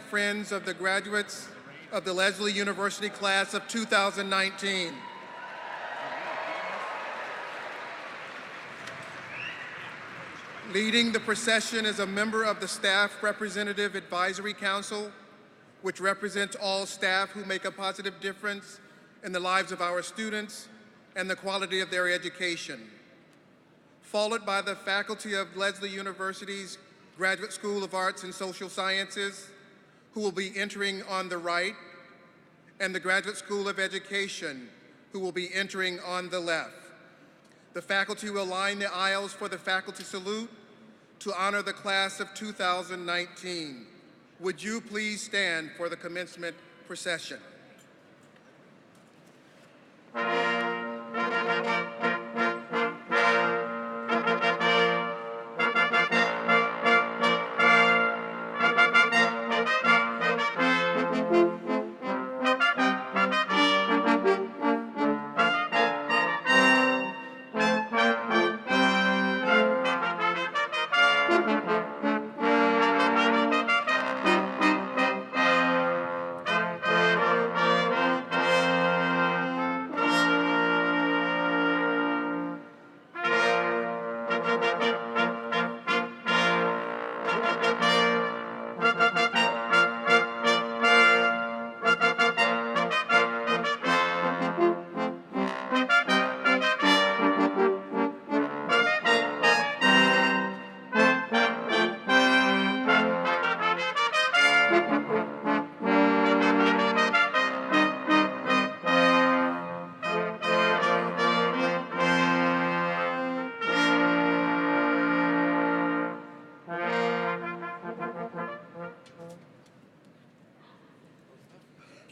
friends of the graduates of the Lesley University class of 2019. Leading the procession is a member of the Staff Representative Advisory Council, which represents all staff who make a positive difference in the lives of our students and the quality of their education. Followed by the faculty of Lesley University's Graduate School of Arts and Social Sciences, who will be entering on the right, and the Graduate School of Education, who will be entering on the left. The faculty will line the aisles for the faculty salute to honor the class of 2019. Would you please stand for the commencement procession?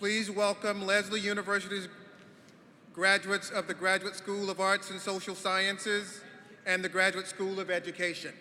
Please welcome Lesley University's graduates of the Graduate School of Arts and Social Sciences and the Graduate School of Education.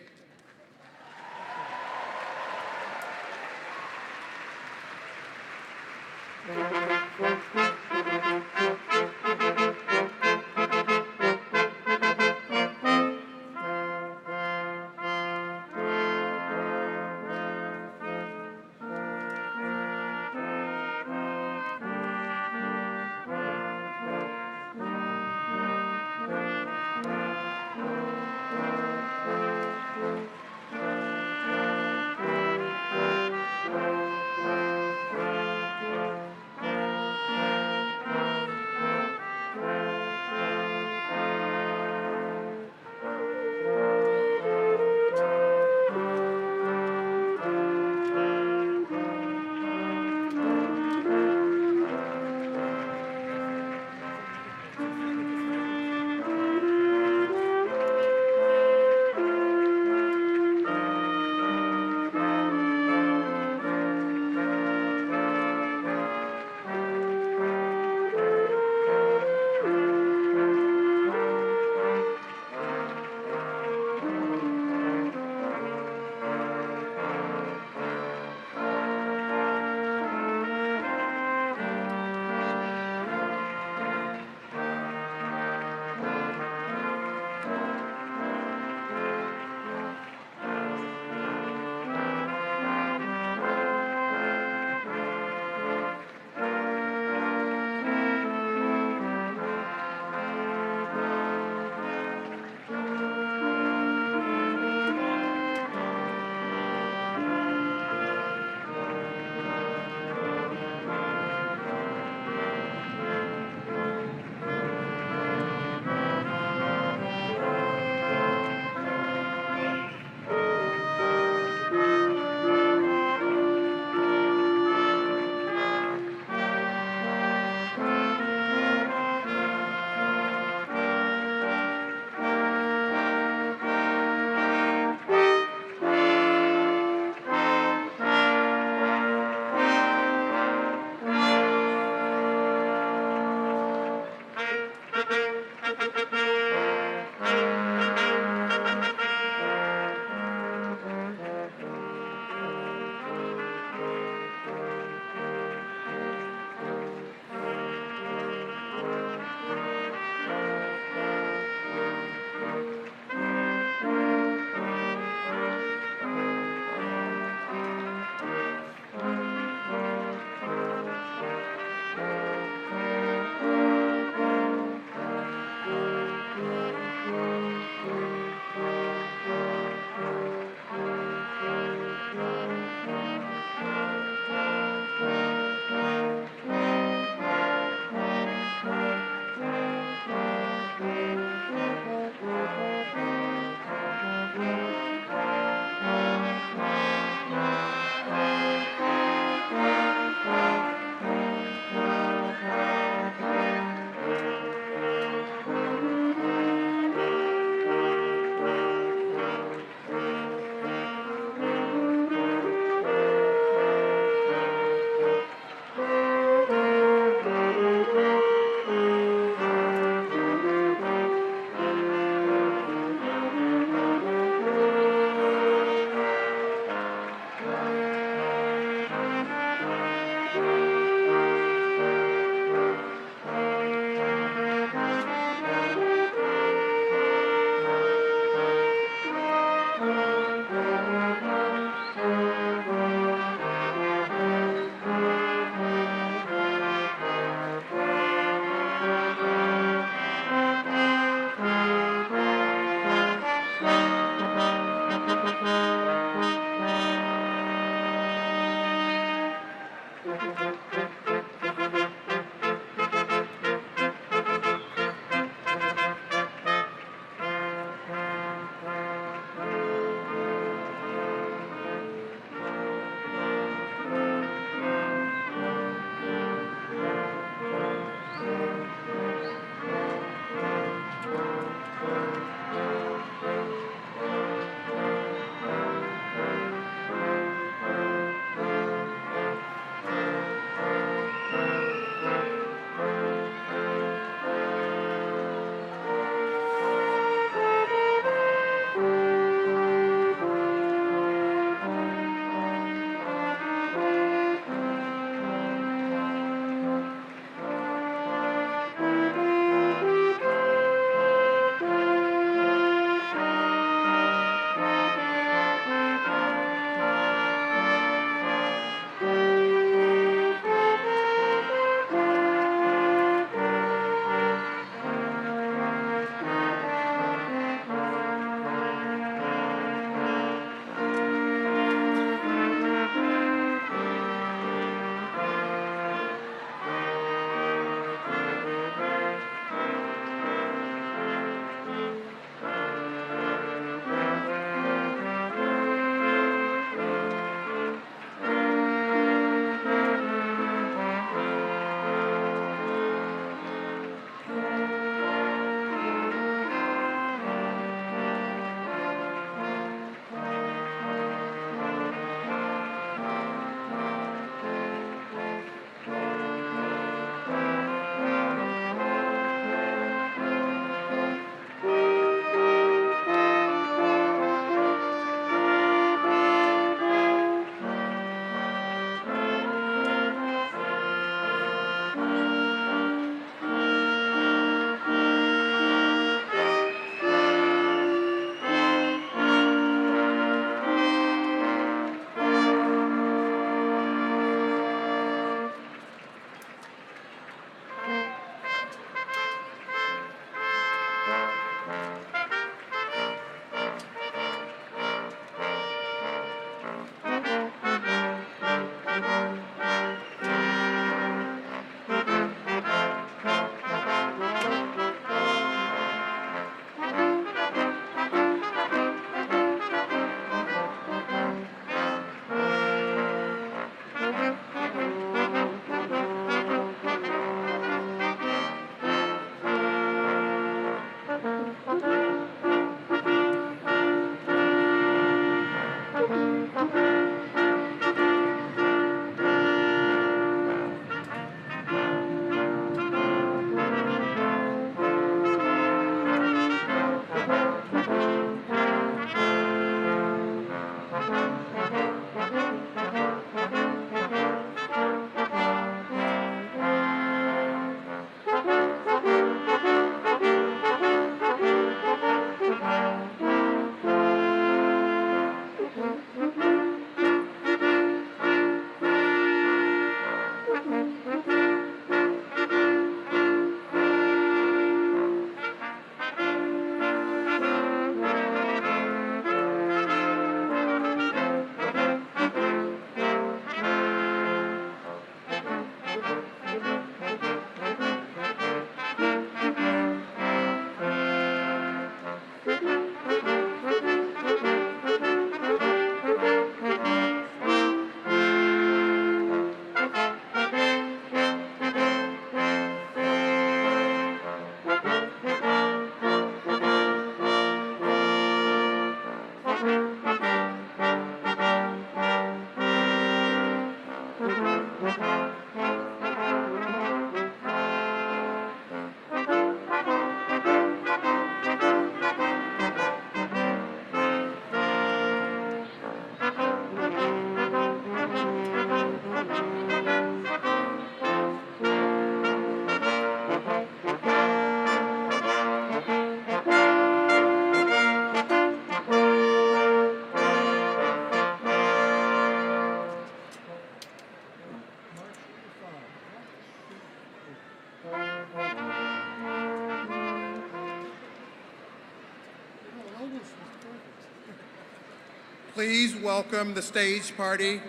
Please welcome the stage party,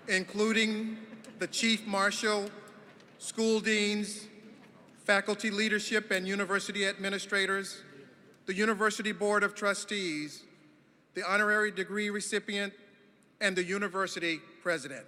including the Chief Marshal, school deans, faculty leadership and university administrators, the University Board of Trustees, the honorary degree recipient, and the university president.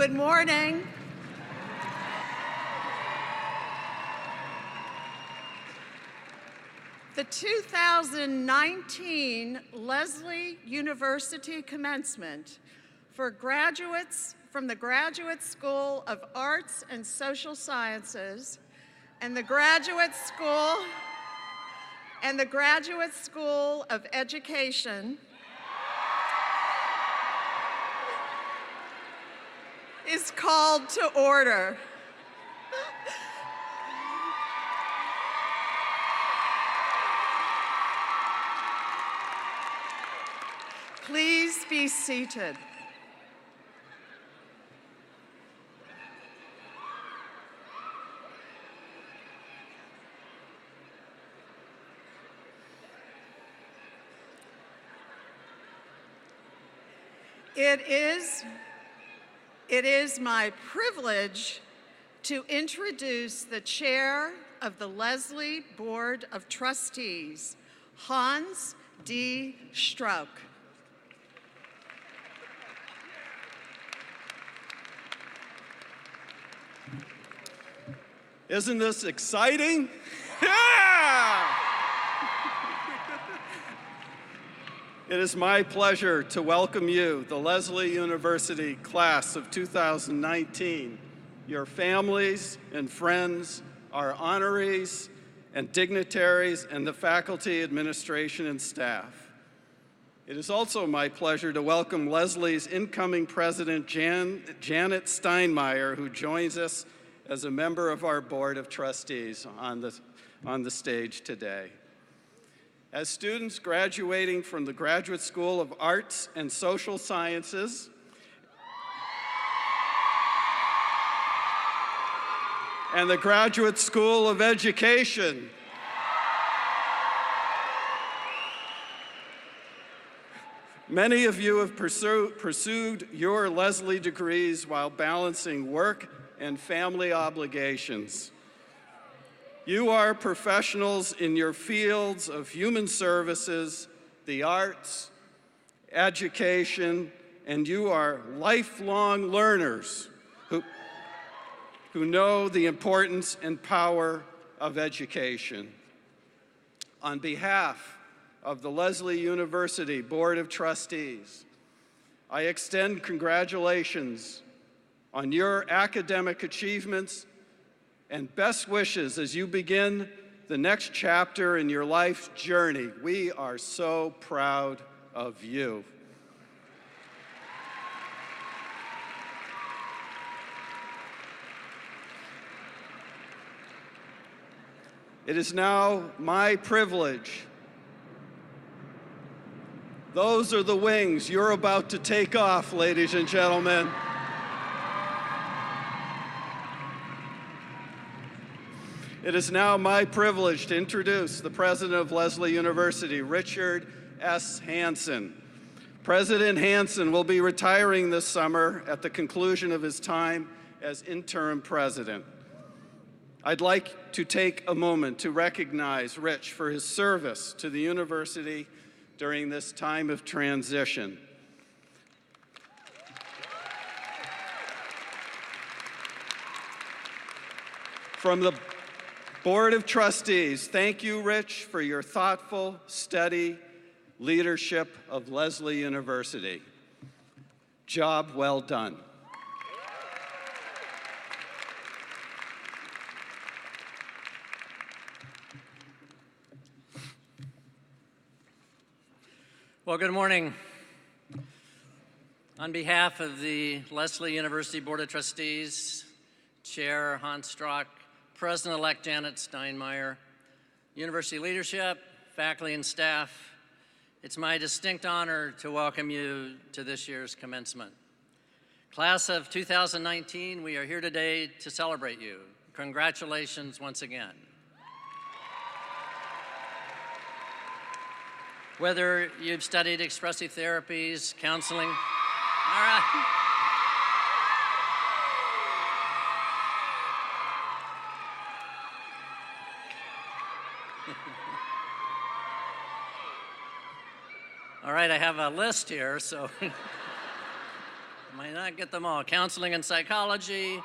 Good morning. The 2019 Lesley University Commencement for graduates from the Graduate School of Arts and Social Sciences and the Graduate School of Education is called to order. Please be seated. It is my privilege to introduce the chair of the Lesley Board of Trustees, Hans D. Strauch. Isn't this exciting? Yeah! It is my pleasure to welcome you, the Lesley University class of 2019, your families and friends, our honorees and dignitaries, and the faculty, administration, and staff. It is also my pleasure to welcome Lesley's incoming president, Janet Steinmeier, who joins us as a member of our Board of Trustees on the stage today. As students graduating from the Graduate School of Arts and Social Sciences and the Graduate School of Education, many of you have pursued your Lesley degrees while balancing work and family obligations. You are professionals in your fields of human services, the arts, education, and you are lifelong learners who know the importance and power of education. On behalf of the Lesley University Board of Trustees, I extend congratulations on your academic achievements and best wishes as you begin the next chapter in your life's journey. We are so proud of you. It is now my privilege. Those are the wings you're about to take off, ladies and gentlemen. It is now my privilege to introduce the president of Lesley University, Richard S. Hansen. President Hansen will be retiring this summer at the conclusion of his time as interim president. I'd like to take a moment to recognize Rich for his service to the university during this time of transition. From the Board of Trustees, thank you, Rich, for your thoughtful, steady leadership of Lesley University. Job well done. Well, good morning. On behalf of the Lesley University Board of Trustees, Chair Hans Strock, President-elect Janet Steinmeier, university leadership, faculty, and staff, it's my distinct honor to welcome you to this year's commencement. Class of 2019, we are here today to celebrate you. Congratulations once again. Whether you've studied expressive therapies, counseling, all right. All right, I have a list here, so might not get them all. Counseling and psychology,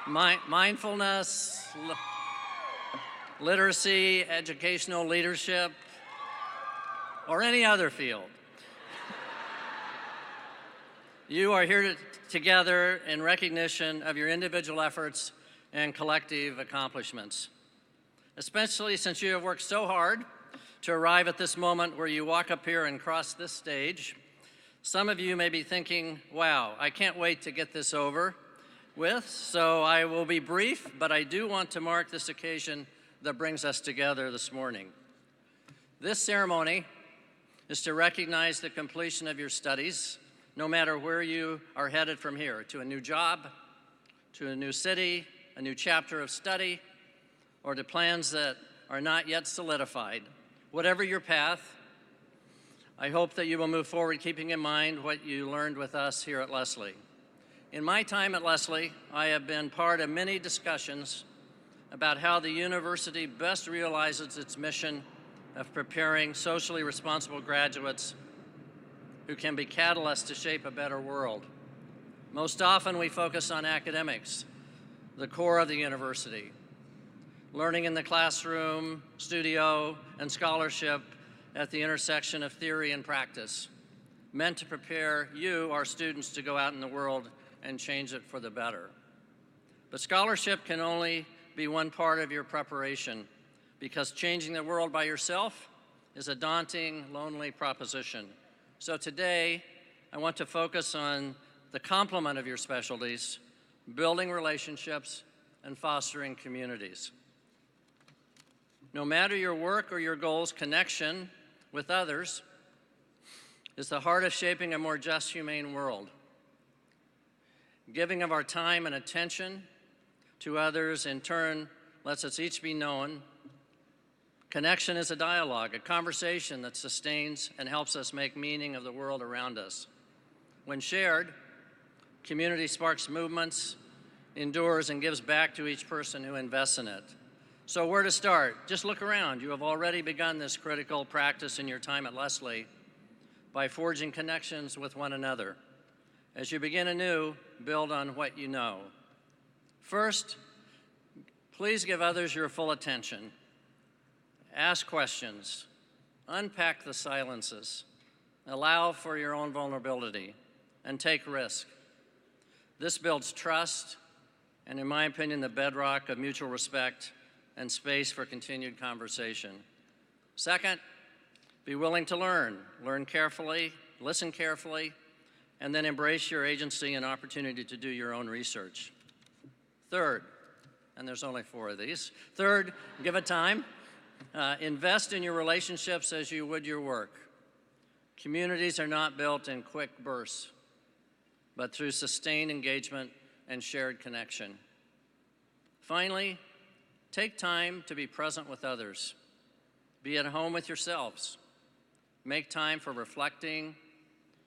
mindfulness, literacy, educational leadership, or any other field. You are here together in recognition of your individual efforts and collective accomplishments, especially since you have worked so hard to arrive at this moment where you walk up here and cross this stage. Some of you may be thinking, wow, I can't wait to get this over with, so I will be brief, but I do want to mark this occasion that brings us together this morning. This ceremony is to recognize the completion of your studies, no matter where you are headed from here, to a new job, to a new city, a new chapter of study, or to plans that are not yet solidified. Whatever your path, I hope that you will move forward keeping in mind what you learned with us here at Lesley. In my time at Lesley, I have been part of many discussions about how the university best realizes its mission of preparing socially responsible graduates who can be catalysts to shape a better world. Most often we focus on academics, the core of the university. learning in the classroom, studio, and scholarship at the intersection of theory and practice, meant to prepare you, our students, to go out in the world and change it for the better. But scholarship can only be one part of your preparation, because changing the world by yourself is a daunting, lonely proposition. So today, I want to focus on the complement of your specialties, building relationships, and fostering communities. No matter your work or your goals, connection with others is the heart of shaping a more just, humane world. Giving of our time and attention to others, in turn, lets us each be known. Connection is a dialogue, a conversation that sustains and helps us make meaning of the world around us. When shared, community sparks movements, endures, and gives back to each person who invests in it. So where to start? Just look around. You have already begun this critical practice in your time at Lesley by forging connections with one another. As you begin anew, build on what you know. First, please give others your full attention. Ask questions, unpack the silences, allow for your own vulnerability, and take risk. This builds trust, and in my opinion, the bedrock of mutual respect and space for continued conversation. Second, be willing to learn. Learn carefully, listen carefully, and then embrace your agency and opportunity to do your own research. Third, and there's only 4 of these. Third, give it time. Invest in your relationships as you would your work. Communities are not built in quick bursts, but through sustained engagement and shared connection. Finally, take time to be present with others. Be at home with yourselves. Make time for reflecting,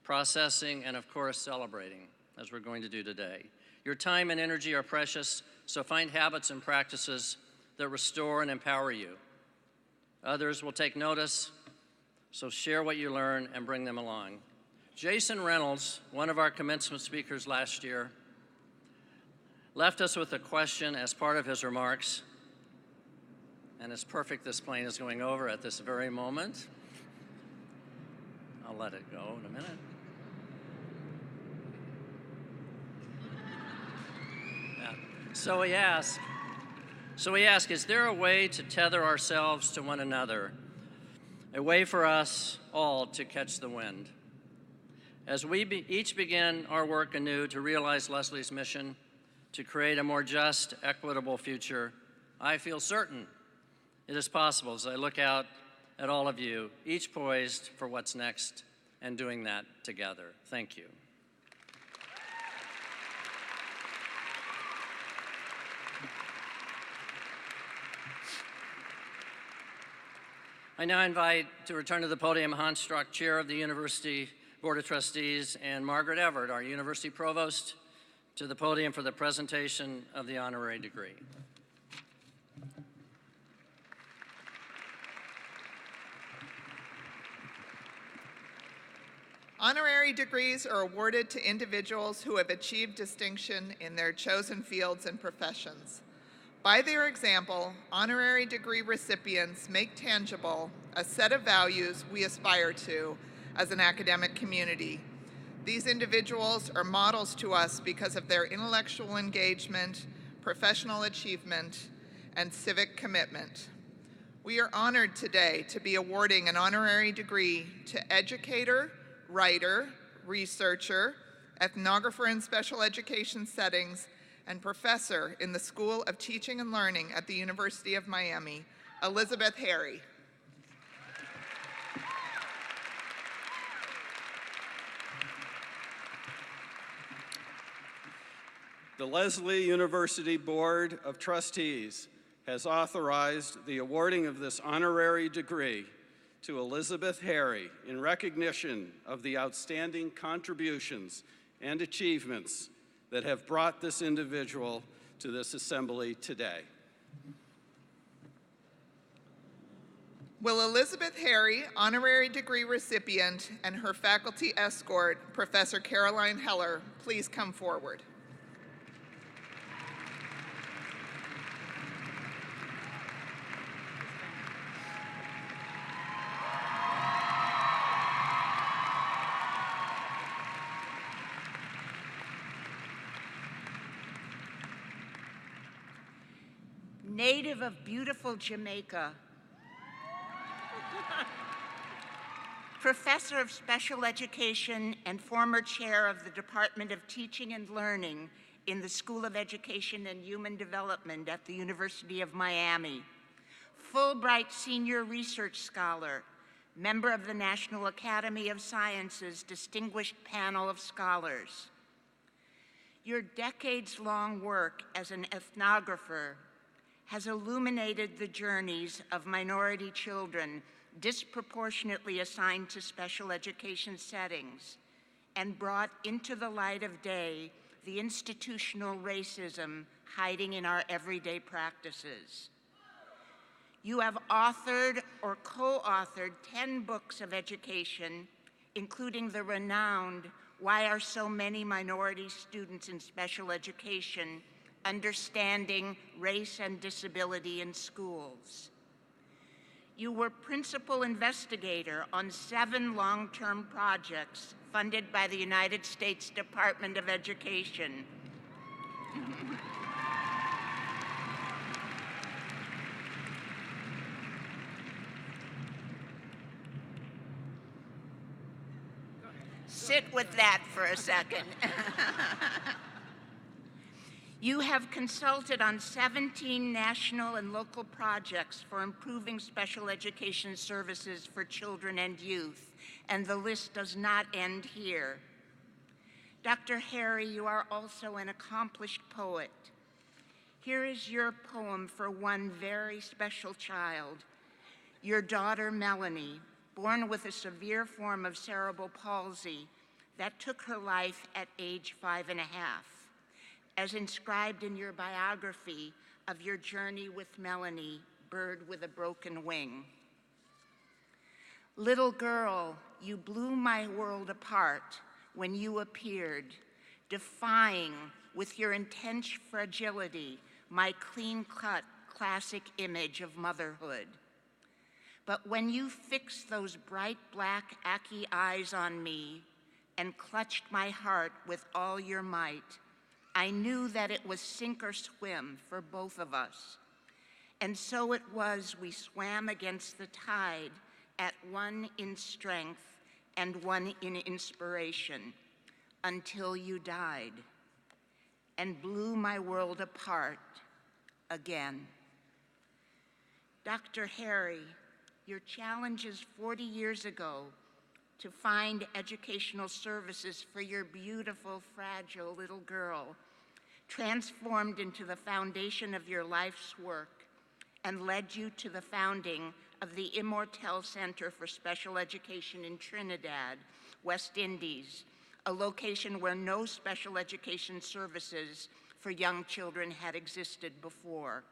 processing, and of course, celebrating, as we're going to do today. Your time and energy are precious, so find habits and practices that restore and empower you. Others will take notice, so share what you learn and bring them along. Jason Reynolds, one of our commencement speakers last year, left us with a question as part of his remarks, and it's perfect this plane is going over at this very moment. I'll let it go in a minute. Yeah. So he asked, is there a way to tether ourselves to one another, a way for us all to catch the wind? As we each begin our work anew to realize Lesley's mission to create a more just, equitable future, I feel certain it is possible as I look out at all of you, each poised for what's next and doing that together. Thank you. I now invite to return to the podium Hans Strock, Chair of the University Board of Trustees, and Margaret Everett, our University Provost, to the podium for the presentation of the honorary degree. Honorary degrees are awarded to individuals who have achieved distinction in their chosen fields and professions. By their example, honorary degree recipients make tangible a set of values we aspire to as an academic community. These individuals are models to us because of their intellectual engagement, professional achievement, and civic commitment. We are honored today to be awarding an honorary degree to educator, writer, researcher, ethnographer in special education settings, and professor in the School of Teaching and Learning at the University of Miami, Elizabeth Harry. The Lesley University Board of Trustees has authorized the awarding of this honorary degree to Elizabeth Harry in recognition of the outstanding contributions and achievements that have brought this individual to this assembly today. Will Elizabeth Harry, honorary degree recipient, and her faculty escort, Professor Caroline Heller, please come forward? native of beautiful Jamaica, professor of special education and former chair of the Department of Teaching and Learning in the School of Education and Human Development at the University of Miami, Fulbright Senior Research Scholar, member of the National Academy of Sciences Distinguished Panel of Scholars. Your decades-long work as an ethnographer has illuminated the journeys of minority children disproportionately assigned to special education settings and brought into the light of day the institutional racism hiding in our everyday practices. You have authored or co-authored 10 books of education, including the renowned Why Are So Many Minority Students in Special Education? Understanding Race and Disability in Schools. You were principal investigator on 7 long-term projects funded by the United States Department of Education. Sit with that for a second. You have consulted on 17 national and local projects for improving special education services for children and youth, and the list does not end here. Dr. Harry, you are also an accomplished poet. Here is your poem for one very special child, your daughter Melanie, born with a severe form of cerebral palsy that took her life at age 5.5. As inscribed in your biography of your journey with Melanie, Bird with a Broken Wing. Little girl, you blew my world apart when you appeared, defying with your intense fragility my clean-cut classic image of motherhood. But when you fixed those bright black Aki eyes on me and clutched my heart with all your might, I knew that it was sink or swim for both of us. And so it was we swam against the tide, at one in strength and one in inspiration, until you died and blew my world apart again. Dr. Harry, your challenges 40 years ago to find educational services for your beautiful, fragile little girl transformed into the foundation of your life's work and led you to the founding of the Immortel Center for Special Education in Trinidad, West Indies, a location where no special education services for young children had existed before.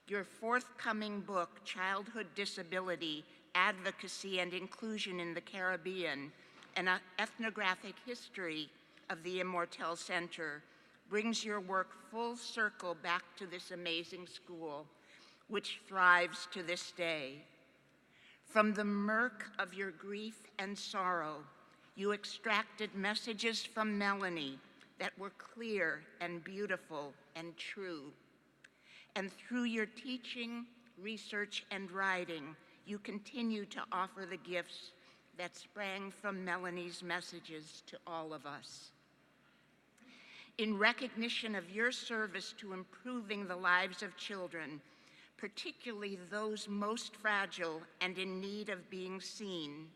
Your forthcoming book, Childhood Disability, Advocacy and Inclusion in the Caribbean, an ethnographic history of the Immortel Center, brings your work full circle back to this amazing school, which thrives to this day. From the murk of your grief and sorrow, you extracted messages from Melanie that were clear and beautiful and true. And through your teaching, research, and writing, you continue to offer the gifts that sprang from Melanie's messages to all of us. In recognition of your service to improving the lives of children, particularly those most fragile and in need of being seen,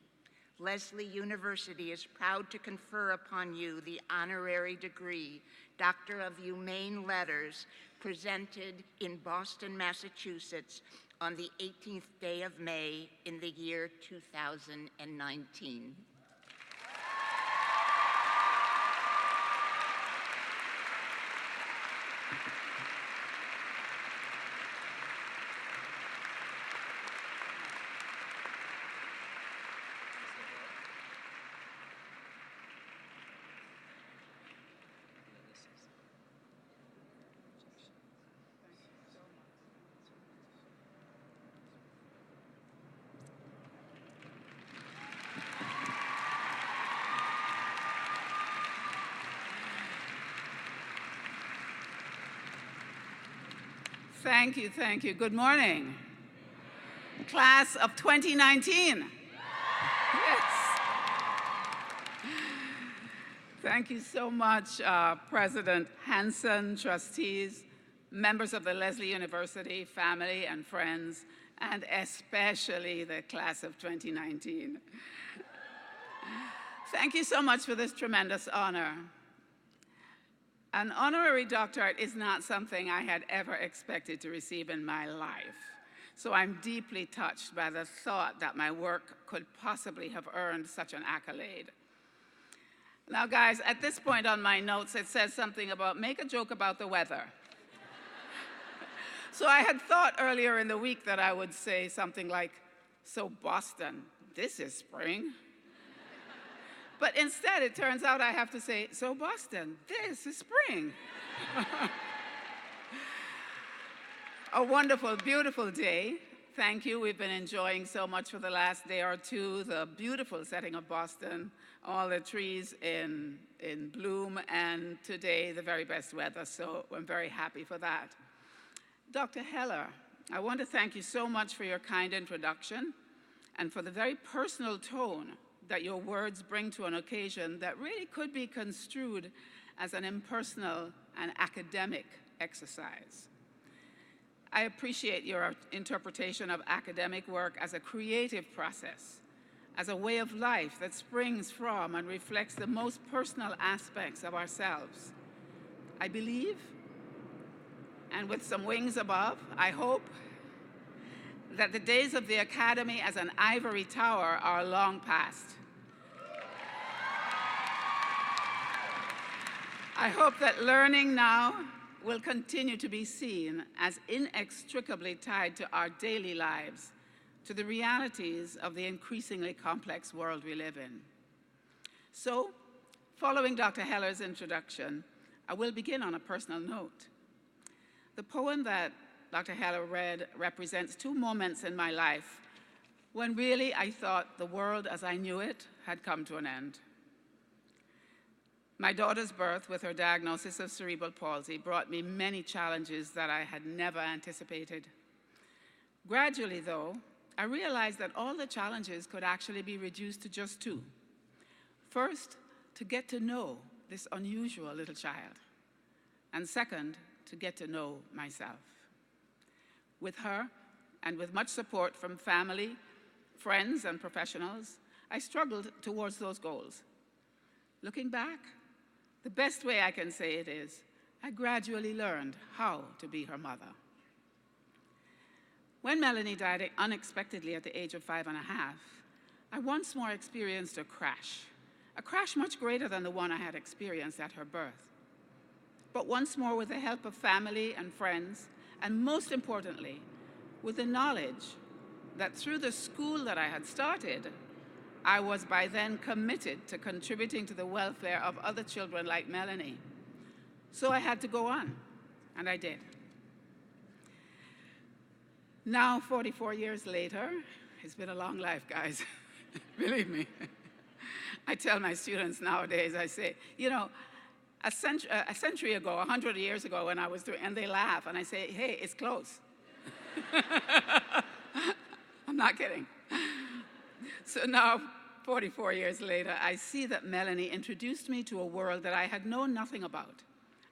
Lesley University is proud to confer upon you the honorary degree, Doctor of Humane Letters, presented in Boston, Massachusetts on the 18th day of May in the year 2019. Thank you, thank you. Good morning. Class of 2019. Yes. Thank you so much, President Hanson, trustees, members of the Lesley University, family and friends, and especially the class of 2019. Thank you so much for this tremendous honor. An honorary doctorate is not something I had ever expected to receive in my life. So I'm deeply touched by the thought that my work could possibly have earned such an accolade. Now, guys, at this point on my notes, it says something about make a joke about the weather. So I had thought earlier in the week that I would say something like, so Boston, this is spring. But instead, it turns out I have to say, so Boston, this is spring. A wonderful, beautiful day. Thank you. We've been enjoying so much for the last day or two, the beautiful setting of Boston, all the trees in bloom, and today the very best weather, so I'm very happy for that. Dr. Heller, I want to thank you so much for your kind introduction and for the very personal tone that your words bring to an occasion that really could be construed as an impersonal and academic exercise. I appreciate your interpretation of academic work as a creative process, as a way of life that springs from and reflects the most personal aspects of ourselves. I believe, and with some wings above, I hope, that the days of the academy as an ivory tower are long past. I hope that learning now will continue to be seen as inextricably tied to our daily lives, to the realities of the increasingly complex world we live in. So, following Dr. Heller's introduction, I will begin on a personal note. The poem that Dr. Heller read represents two moments in my life when really I thought the world as I knew it had come to an end. My daughter's birth with her diagnosis of cerebral palsy brought me many challenges that I had never anticipated. Gradually, though, I realized that all the challenges could actually be reduced to just two. First, to get to know this unusual little child. And second, to get to know myself. With her, and with much support from family, friends, and professionals, I struggled towards those goals. Looking back, the best way I can say it is, I gradually learned how to be her mother. When Melanie died unexpectedly at the age of 5.5, I once more experienced a crash much greater than the one I had experienced at her birth. But once more with the help of family and friends, and most importantly, with the knowledge that through the school that I had started, I was by then committed to contributing to the welfare of other children like Melanie. So I had to go on, and I did. Now, 44 years later, it's been a long life, guys. Believe me. I tell my students nowadays, I say, you know, a century ago, 100 years ago when I was doing, and they laugh, and I say, hey, it's close. I'm not kidding. So now, 44 years later, I see that Melanie introduced me to a world that I had known nothing about,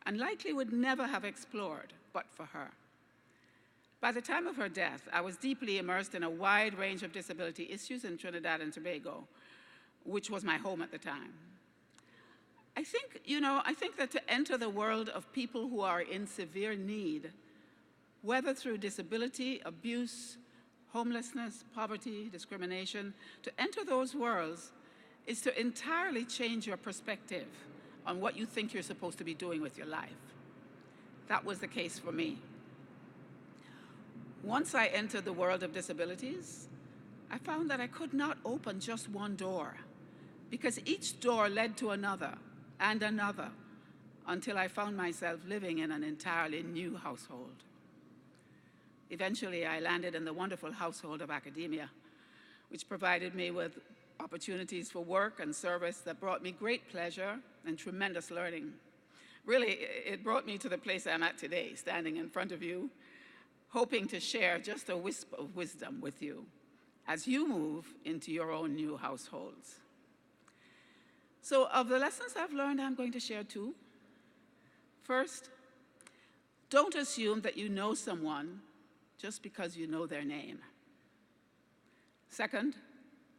and likely would never have explored but for her. By the time of her death, I was deeply immersed in a wide range of disability issues in Trinidad and Tobago, which was my home at the time. I think that to enter the world of people who are in severe need, whether through disability, abuse, homelessness, poverty, discrimination, to enter those worlds is to entirely change your perspective on what you think you're supposed to be doing with your life. That was the case for me. Once I entered the world of disabilities, I found that I could not open just one door, because each door led to another and another, until I found myself living in an entirely new household. Eventually, I landed in the wonderful household of academia, which provided me with opportunities for work and service that brought me great pleasure and tremendous learning. Really, it brought me to the place I'm at today, standing in front of you, hoping to share just a wisp of wisdom with you as you move into your own new households. So of the lessons I've learned, I'm going to share two. First, don't assume that you know someone just because you know their name. Second,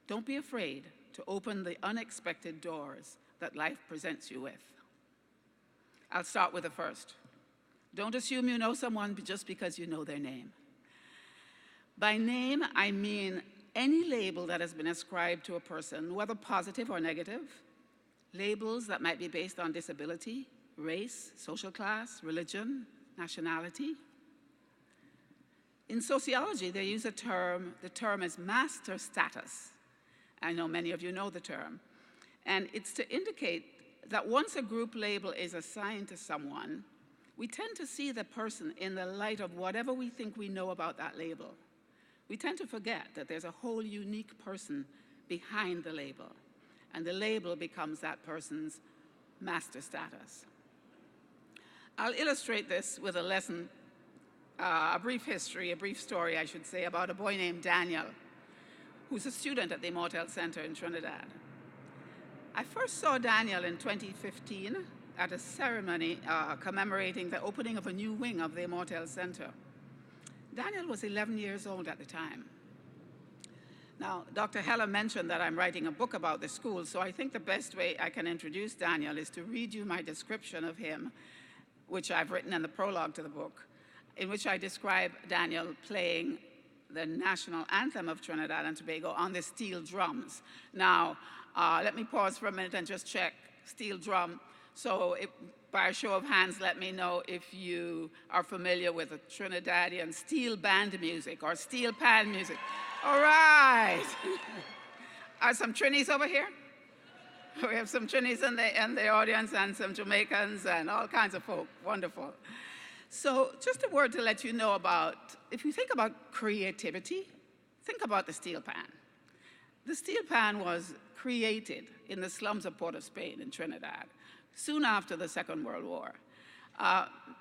don't be afraid to open the unexpected doors that life presents you with. I'll start with the first. Don't assume you know someone just because you know their name. By name, I mean any label that has been ascribed to a person, whether positive or negative, labels that might be based on disability, race, social class, religion, nationality. In sociology, they use the term is master status. I know many of you know the term. And it's to indicate that once a group label is assigned to someone, we tend to see the person in the light of whatever we think we know about that label. We tend to forget that there's a whole unique person behind the label, and the label becomes that person's master status. I'll illustrate this with a lesson, a brief story, I should say, about a boy named Daniel, who's a student at the Motel Center in Trinidad. I first saw Daniel in 2015 at a ceremony commemorating the opening of a new wing of the Motel Center. Daniel was 11 years old at the time. Now, Dr. Heller mentioned that I'm writing a book about the school, so I think the best way I can introduce Daniel is to read you my description of him, which I've written in the prologue to the book, in which I describe Daniel playing the national anthem of Trinidad and Tobago on the steel drums. Now, let me pause for a minute and just check steel drum. So by a show of hands, let me know if you are familiar with the Trinidadian steel band music or steel pan music. All right. Are some Trinis over here? We have some Trinis in the audience and some Jamaicans and all kinds of folk. Wonderful. So just a word to let you know about, if you think about creativity, think about the steel pan. The steel pan was created in the slums of Port of Spain in Trinidad, soon after the Second World War.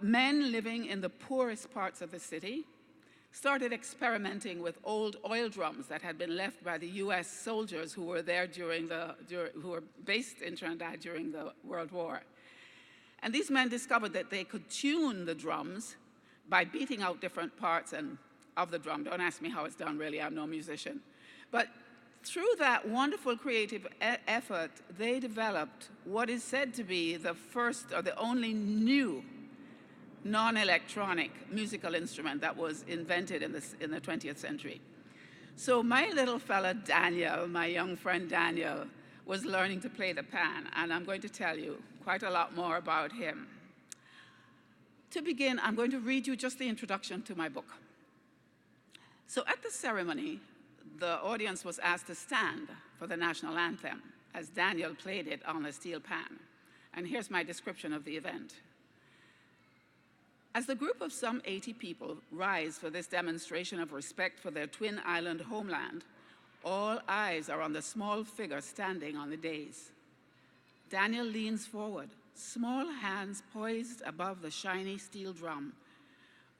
Men living in the poorest parts of the city started experimenting with old oil drums that had been left by the US soldiers who were there who were based in Trinidad during the World War. And these men discovered that they could tune the drums by beating out different parts of the drum. Don't ask me how it's done, really, I'm no musician. But through that wonderful creative effort, they developed what is said to be the first or the only new non-electronic musical instrument that was invented in the 20th century. So my little fella Daniel, my young friend Daniel, was learning to play the pan, and I'm going to tell you quite a lot more about him. To begin, I'm going to read you just the introduction to my book. So at the ceremony, the audience was asked to stand for the national anthem as Daniel played it on a steel pan. And here's my description of the event. As the group of some 80 people rise for this demonstration of respect for their twin island homeland, all eyes are on the small figure standing on the dais. Daniel leans forward, small hands poised above the shiny steel drum,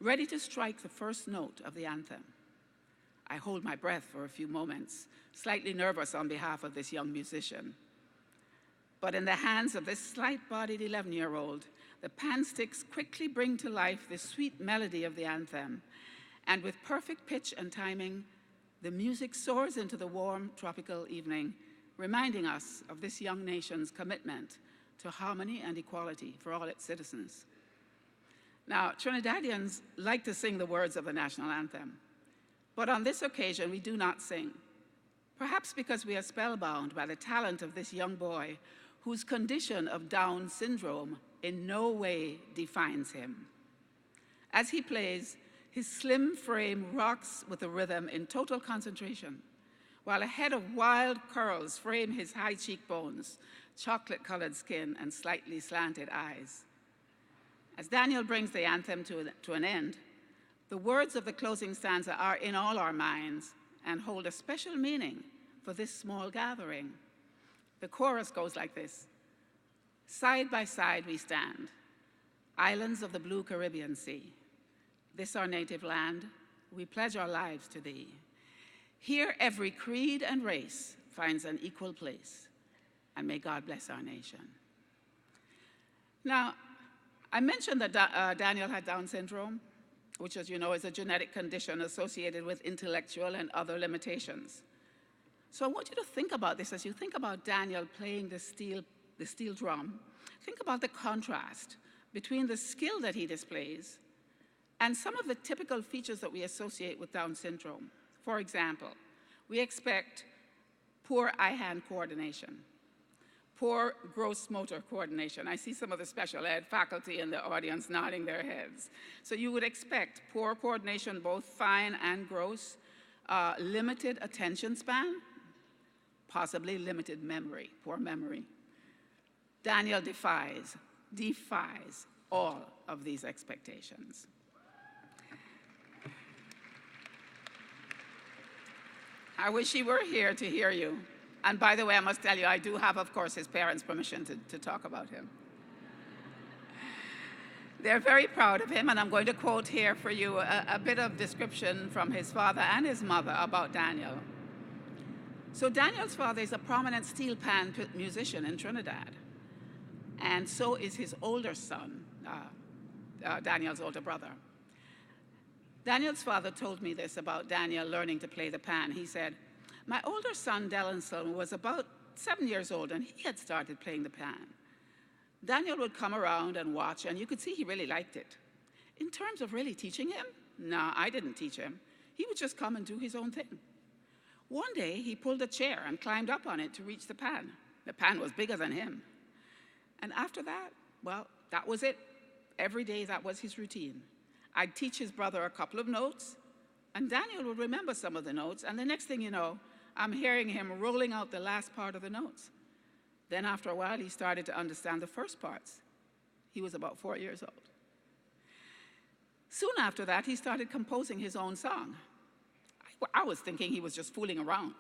ready to strike the first note of the anthem. I hold my breath for a few moments, slightly nervous on behalf of this young musician. But in the hands of this slight-bodied 11-year-old, the pan sticks quickly bring to life the sweet melody of the anthem, and with perfect pitch and timing, the music soars into the warm, tropical evening, reminding us of this young nation's commitment to harmony and equality for all its citizens. Now, Trinidadians like to sing the words of the national anthem, but on this occasion, we do not sing, perhaps because we are spellbound by the talent of this young boy whose condition of Down syndrome in no way defines him. As he plays, his slim frame rocks with the rhythm in total concentration, while a head of wild curls frame his high cheekbones, chocolate-colored skin, and slightly slanted eyes. As Daniel brings the anthem to an end, the words of the closing stanza are in all our minds and hold a special meaning for this small gathering. The chorus goes like this: side by side we stand, islands of the blue Caribbean Sea, this our native land, we pledge our lives to thee. Here every creed and race finds an equal place, and may God bless our nation. Now, I mentioned that Daniel had Down syndrome, which, as you know, is a genetic condition associated with intellectual and other limitations. So I want you to think about this as you think about Daniel playing the steel drum. Think about the contrast between the skill that he displays and some of the typical features that we associate with Down syndrome. For example, we expect poor eye-hand coordination, poor gross motor coordination. I see some of the special ed faculty in the audience nodding their heads. So you would expect poor coordination, both fine and gross, limited attention span, possibly limited memory, poor memory. Daniel defies all of these expectations. I wish he were here to hear you. And by the way, I must tell you, I do have, of course, his parents' permission to talk about him. They're very proud of him, and I'm going to quote here for you a bit of description from his father and his mother about Daniel. So Daniel's father is a prominent steel pan musician in Trinidad, and so is his older son, Daniel's older brother. Daniel's father told me this about Daniel learning to play the pan. He said, my older son, Dellinson, was about 7 years old, and he had started playing the pan. Daniel would come around and watch, and you could see he really liked it. In terms of really teaching him, no, I didn't teach him. He would just come and do his own thing. One day, he pulled a chair and climbed up on it to reach the pan. The pan was bigger than him. And after that, well, that was it. Every day, that was his routine. I'd teach his brother a couple of notes, and Daniel would remember some of the notes, and the next thing you know, I'm hearing him rolling out the last part of the notes. Then after a while, he started to understand the first parts. He was about 4 years old. Soon after that, he started composing his own song. I was thinking he was just fooling around.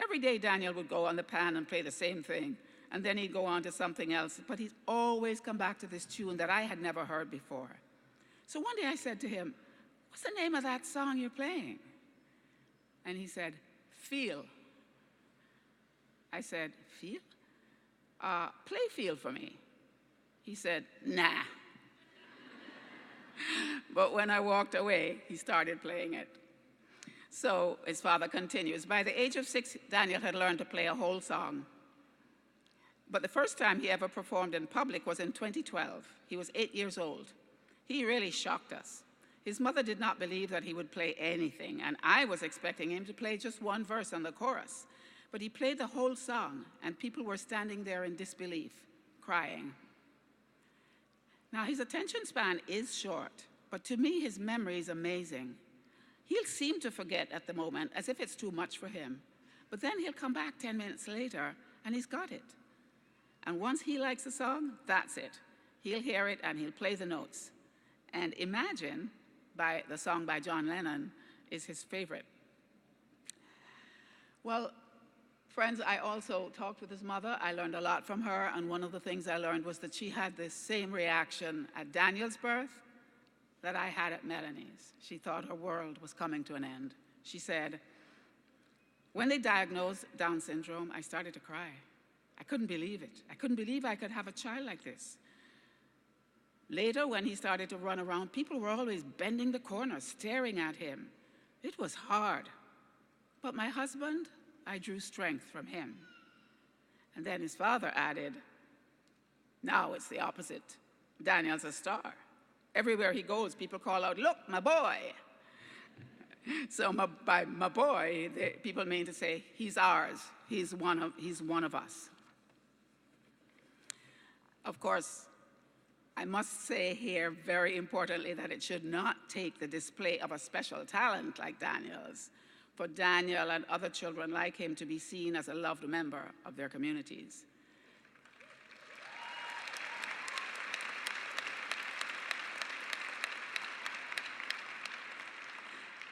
Every day, Daniel would go on the pan and play the same thing, and then he'd go on to something else, but he'd always come back to this tune that I had never heard before. So one day I said to him, what's the name of that song you're playing? And he said, Feel. I said, Feel? Play Feel for me. He said, nah. But when I walked away, he started playing it. So his father continues, by the age of 6, Daniel had learned to play a whole song. But the first time he ever performed in public was in 2012. He was 8 years old. He really shocked us. His mother did not believe that he would play anything, and I was expecting him to play just one verse on the chorus. But he played the whole song, and people were standing there in disbelief, crying. Now, his attention span is short, but to me, his memory is amazing. He'll seem to forget at the moment, as if it's too much for him. But then he'll come back 10 minutes later, and he's got it. And once he likes a song, that's it. He'll hear it, and he'll play the notes. And Imagine, by the song by John Lennon, is his favorite. Well, friends, I also talked with his mother. I learned a lot from her, and one of the things I learned was that she had this same reaction at Daniel's birth that I had at Melanie's. She thought her world was coming to an end. She said, when they diagnosed Down syndrome, I started to cry. I couldn't believe it. I couldn't believe I could have a child like this. Later, when he started to run around, people were always bending the corners, staring at him. It was hard. But my husband, I drew strength from him. And then his father added, now it's the opposite. Daniel's a star. Everywhere he goes, people call out, look, my boy. So by my boy, people mean to say, he's ours. He's one of us. Of course, I must say here very importantly that it should not take the display of a special talent like Daniel's for Daniel and other children like him to be seen as a loved member of their communities.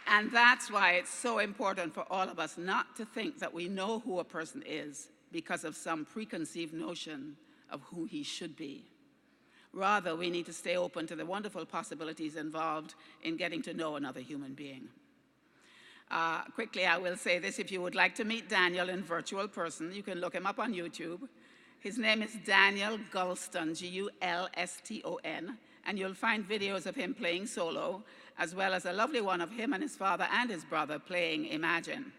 And that's why it's so important for all of us not to think that we know who a person is because of some preconceived notion of who he should be. Rather, we need to stay open to the wonderful possibilities involved in getting to know another human being. Quickly, I will say this. If you would like to meet Daniel in virtual person, you can look him up on YouTube. His name is Daniel Gulston, G-U-L-S-T-O-N, and you'll find videos of him playing solo, as well as a lovely one of him and his father and his brother playing Imagine.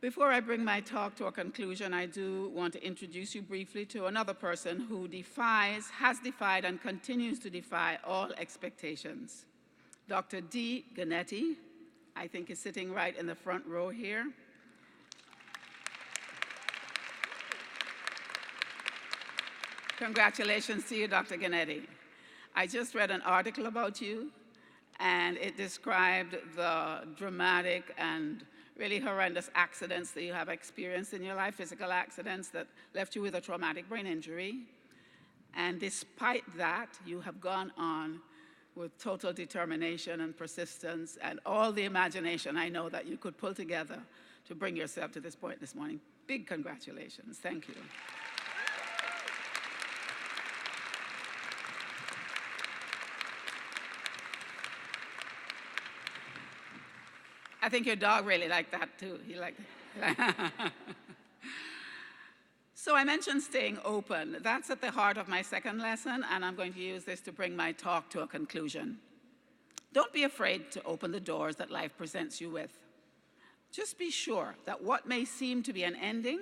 Before I bring my talk to a conclusion, I do want to introduce you briefly to another person who has defied, and continues to defy all expectations. Dr. Dee Ganetti, I think is sitting right in the front row here. Congratulations to you, Dr. Ganetti. I just read an article about you, and it described the dramatic and really horrendous accidents that you have experienced in your life, physical accidents that left you with a traumatic brain injury. And despite that, you have gone on with total determination and persistence and all the imagination I know that you could pull together to bring yourself to this point this morning. Big congratulations. Thank you. I think your dog really liked that too. He liked it. So I mentioned staying open. That's at the heart of my second lesson, and I'm going to use this to bring my talk to a conclusion. Don't be afraid to open the doors that life presents you with. Just be sure that what may seem to be an ending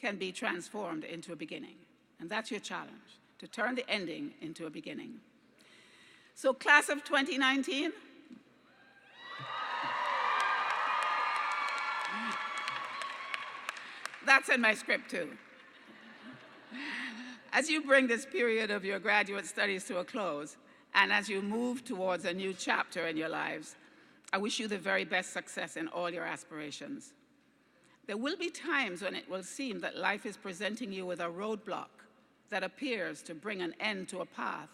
can be transformed into a beginning. And that's your challenge, to turn the ending into a beginning. So class of 2019, that's in my script too. As you bring this period of your graduate studies to a close, and as you move towards a new chapter in your lives, I wish you the very best success in all your aspirations. There will be times when it will seem that life is presenting you with a roadblock that appears to bring an end to a path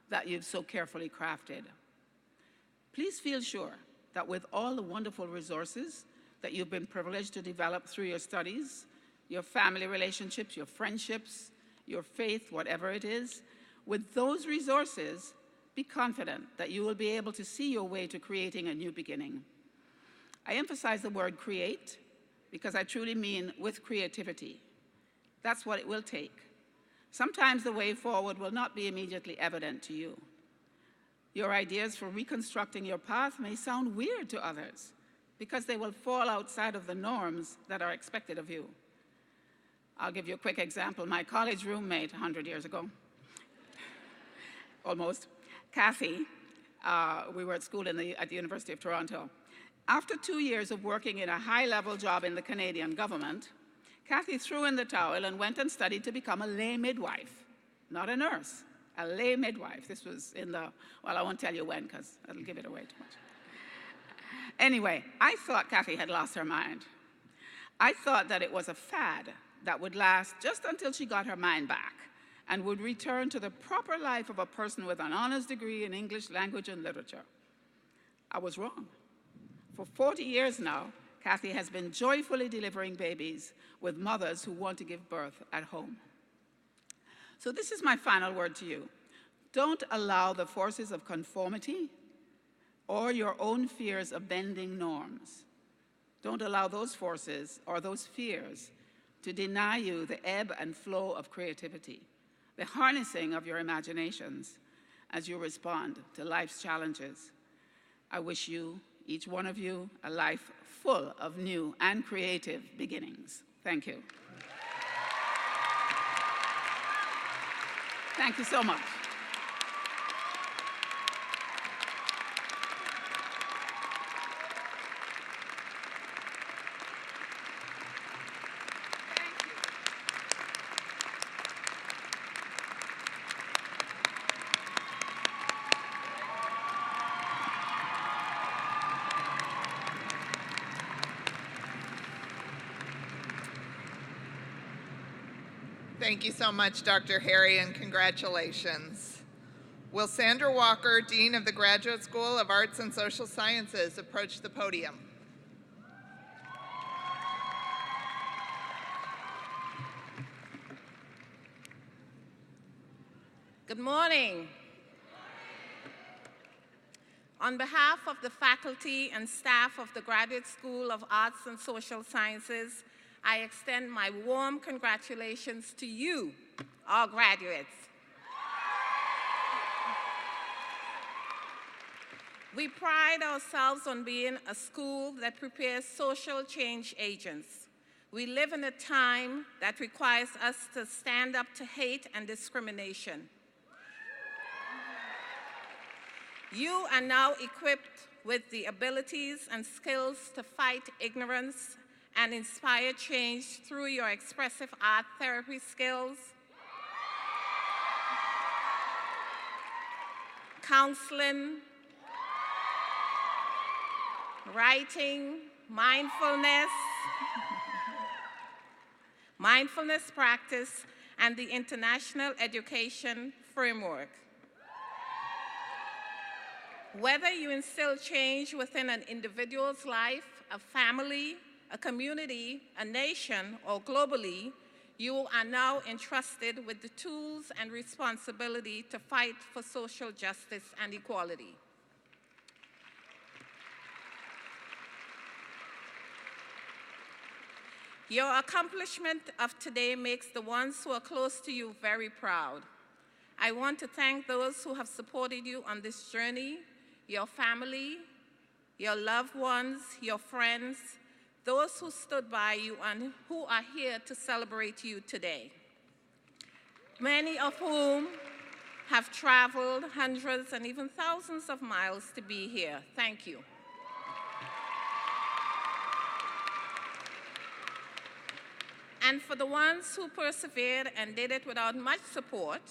that you've so carefully crafted. Please feel sure that with all the wonderful resources that you've been privileged to develop through your studies, your family relationships, your friendships, your faith, whatever it is, with those resources, be confident that you will be able to see your way to creating a new beginning. I emphasize the word create because I truly mean with creativity. That's what it will take. Sometimes the way forward will not be immediately evident to you. Your ideas for reconstructing your path may sound weird to others because they will fall outside of the norms that are expected of you. I'll give you a quick example. My college roommate 100 years ago, almost, Kathy, we were at school at the University of Toronto. After 2 years of working in a high-level job in the Canadian government, Kathy threw in the towel and went and studied to become a lay midwife, not a nurse, a lay midwife. This was in the, well, I won't tell you when because that'll give it away too much. Anyway, I thought Kathy had lost her mind. I thought that it was a fad that would last just until she got her mind back and would return to the proper life of a person with an honors degree in English language and literature. I was wrong. For 40 years now, Kathy has been joyfully delivering babies with mothers who want to give birth at home. So this is my final word to you. Don't allow the forces of conformity or your own fears of bending norms. Don't allow those forces or those fears to deny you the ebb and flow of creativity, the harnessing of your imaginations as you respond to life's challenges. I wish you, each one of you, a life full of new and creative beginnings. Thank you. Thank you so much. Thank you so much, Dr. Harry, and congratulations. Will Sandra Walker, Dean of the Graduate School of Arts and Social Sciences, approach the podium? Good morning. On behalf of the faculty and staff of the Graduate School of Arts and Social Sciences, I extend my warm congratulations to you, our graduates. We pride ourselves on being a school that prepares social change agents. We live in a time that requires us to stand up to hate and discrimination. You are now equipped with the abilities and skills to fight ignorance and inspire change through your expressive art therapy skills, counseling, writing, mindfulness practice, and the international education framework. Whether you instill change within an individual's life, a family, a community, a nation, or globally, you are now entrusted with the tools and responsibility to fight for social justice and equality. Your accomplishment of today makes the ones who are close to you very proud. I want to thank those who have supported you on this journey, your family, your loved ones, your friends, those who stood by you and who are here to celebrate you today. Many of whom have traveled hundreds and even thousands of miles to be here. Thank you. And for the ones who persevered and did it without much support,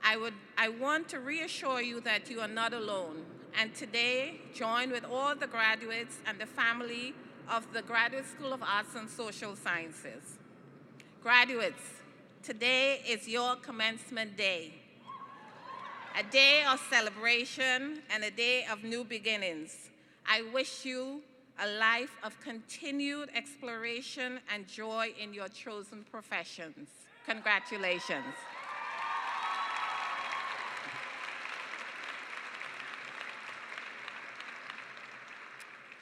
I want to reassure you that you are not alone. And today, join with all the graduates and the family of the Graduate School of Arts and Social Sciences. Graduates, today is your commencement day, a day of celebration and a day of new beginnings. I wish you a life of continued exploration and joy in your chosen professions. Congratulations.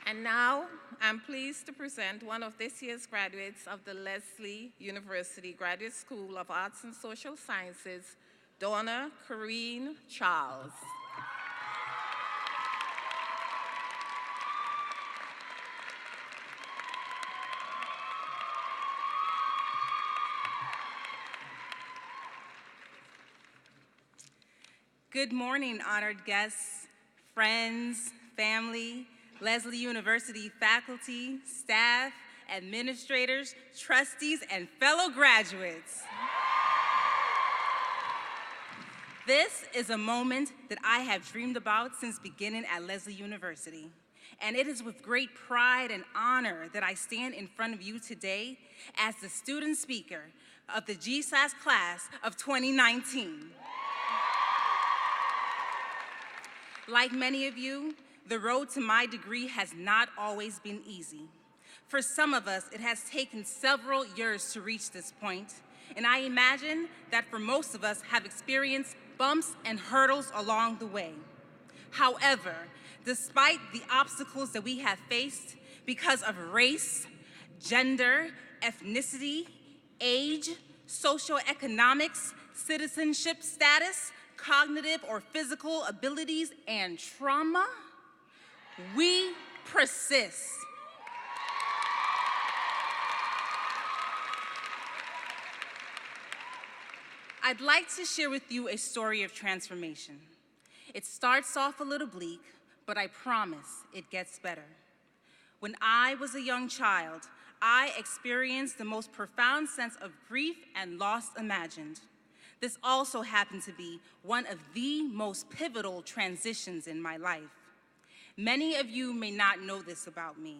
And now, I'm pleased to present one of this year's graduates of the Lesley University Graduate School of Arts and Social Sciences, Donna Corrine Charles. Good morning, honored guests, friends, family, Lesley University faculty, staff, administrators, trustees, and fellow graduates. This is a moment that I have dreamed about since beginning at Lesley University. And it is with great pride and honor that I stand in front of you today as the student speaker of the GSAS class of 2019. Like many of you, the road to my degree has not always been easy. For some of us, it has taken several years to reach this point, and I imagine that for most of us have experienced bumps and hurdles along the way. However, despite the obstacles that we have faced because of race, gender, ethnicity, age, socioeconomics, citizenship status, cognitive or physical abilities, and trauma, we persist. I'd like to share with you a story of transformation. It starts off a little bleak, but I promise it gets better. When I was a young child, I experienced the most profound sense of grief and loss imagined. This also happened to be one of the most pivotal transitions in my life. Many of you may not know this about me,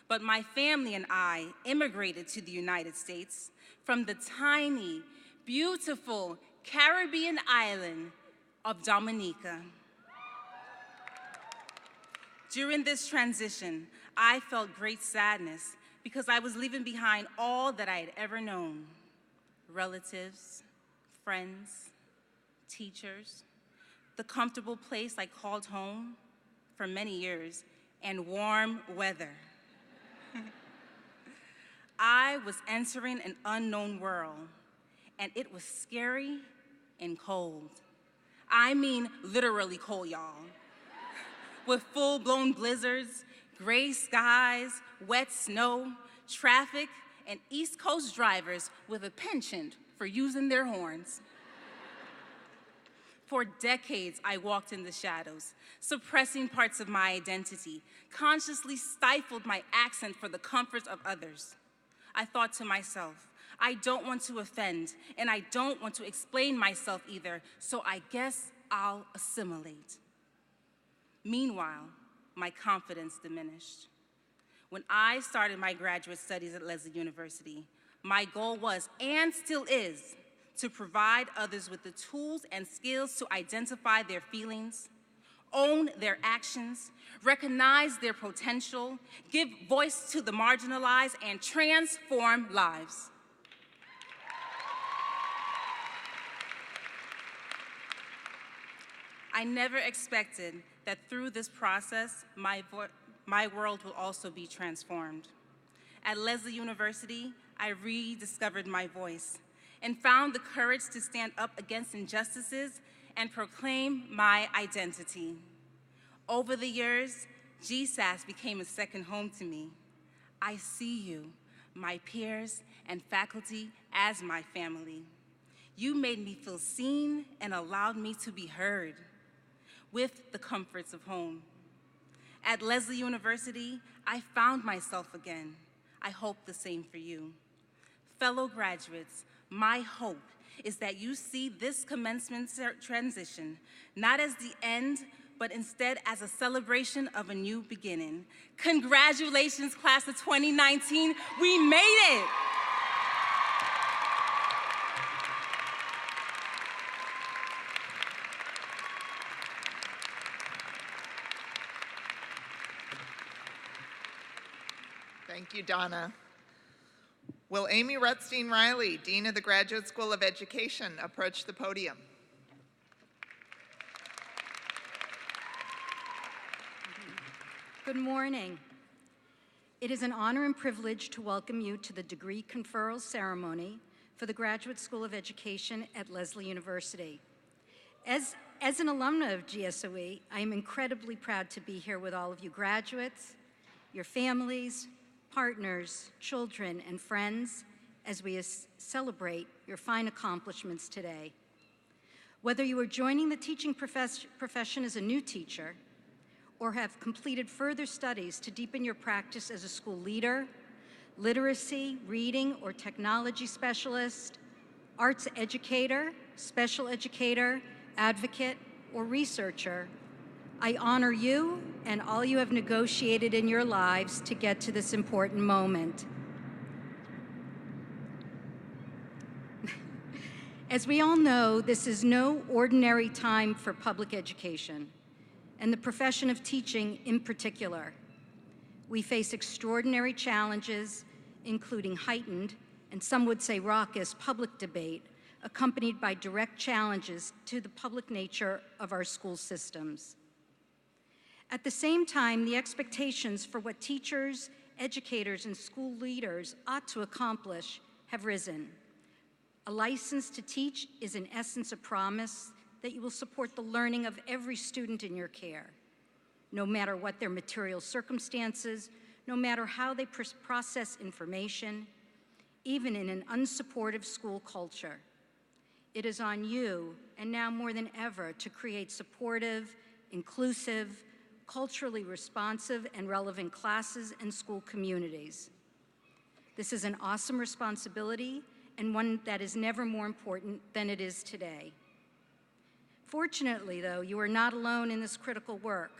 but my family and I immigrated to the United States from the tiny, beautiful Caribbean island of Dominica. During this transition, I felt great sadness because I was leaving behind all that I had ever known: relatives, friends, teachers, the comfortable place I called home for many years, and warm weather. I was entering an unknown world, and it was scary and cold. I mean, literally cold, y'all. With full-blown blizzards, gray skies, wet snow, traffic, and East Coast drivers with a penchant for using their horns. For decades, I walked in the shadows, suppressing parts of my identity, consciously stifled my accent for the comforts of others. I thought to myself, I don't want to offend, and I don't want to explain myself either, so I guess I'll assimilate. Meanwhile, my confidence diminished. When I started my graduate studies at Lesley University, my goal was, and still is, to provide others with the tools and skills to identify their feelings, own their actions, recognize their potential, give voice to the marginalized, and transform lives. I never expected that through this process, my world will also be transformed. At Lesley University, I rediscovered my voice and found the courage to stand up against injustices and proclaim my identity. Over the years, GSAS became a second home to me. I see you, my peers and faculty, as my family. You made me feel seen and allowed me to be heard with the comforts of home. At Lesley University, I found myself again. I hope the same for you. Fellow graduates, my hope is that you see this commencement transition not as the end, but instead as a celebration of a new beginning. Congratulations, class of 2019. We made it. Thank you, Donna. Will Amy Rutstein Riley, Dean of the Graduate School of Education, approach the podium? Good morning. It is an honor and privilege to welcome you to the degree conferral ceremony for the Graduate School of Education at Lesley University. As an alumna of GSOE, I am incredibly proud to be here with all of you graduates, your families, partners, children, and friends as we celebrate your fine accomplishments today. Whether you are joining the teaching profession as a new teacher or have completed further studies to deepen your practice as a school leader, literacy, reading, or technology specialist, arts educator, special educator, advocate, or researcher, I honor you and all you have negotiated in your lives to get to this important moment. As we all know, this is no ordinary time for public education, and the profession of teaching in particular. We face extraordinary challenges, including heightened, and some would say raucous, public debate, accompanied by direct challenges to the public nature of our school systems. At the same time, the expectations for what teachers, educators, and school leaders ought to accomplish have risen. A license to teach is in essence a promise that you will support the learning of every student in your care, no matter what their material circumstances, no matter how they process information, even in an unsupportive school culture. It is on you, and now more than ever, to create supportive, inclusive, culturally responsive, and relevant classes and school communities. This is an awesome responsibility, and one that is never more important than it is today. Fortunately, though, you are not alone in this critical work.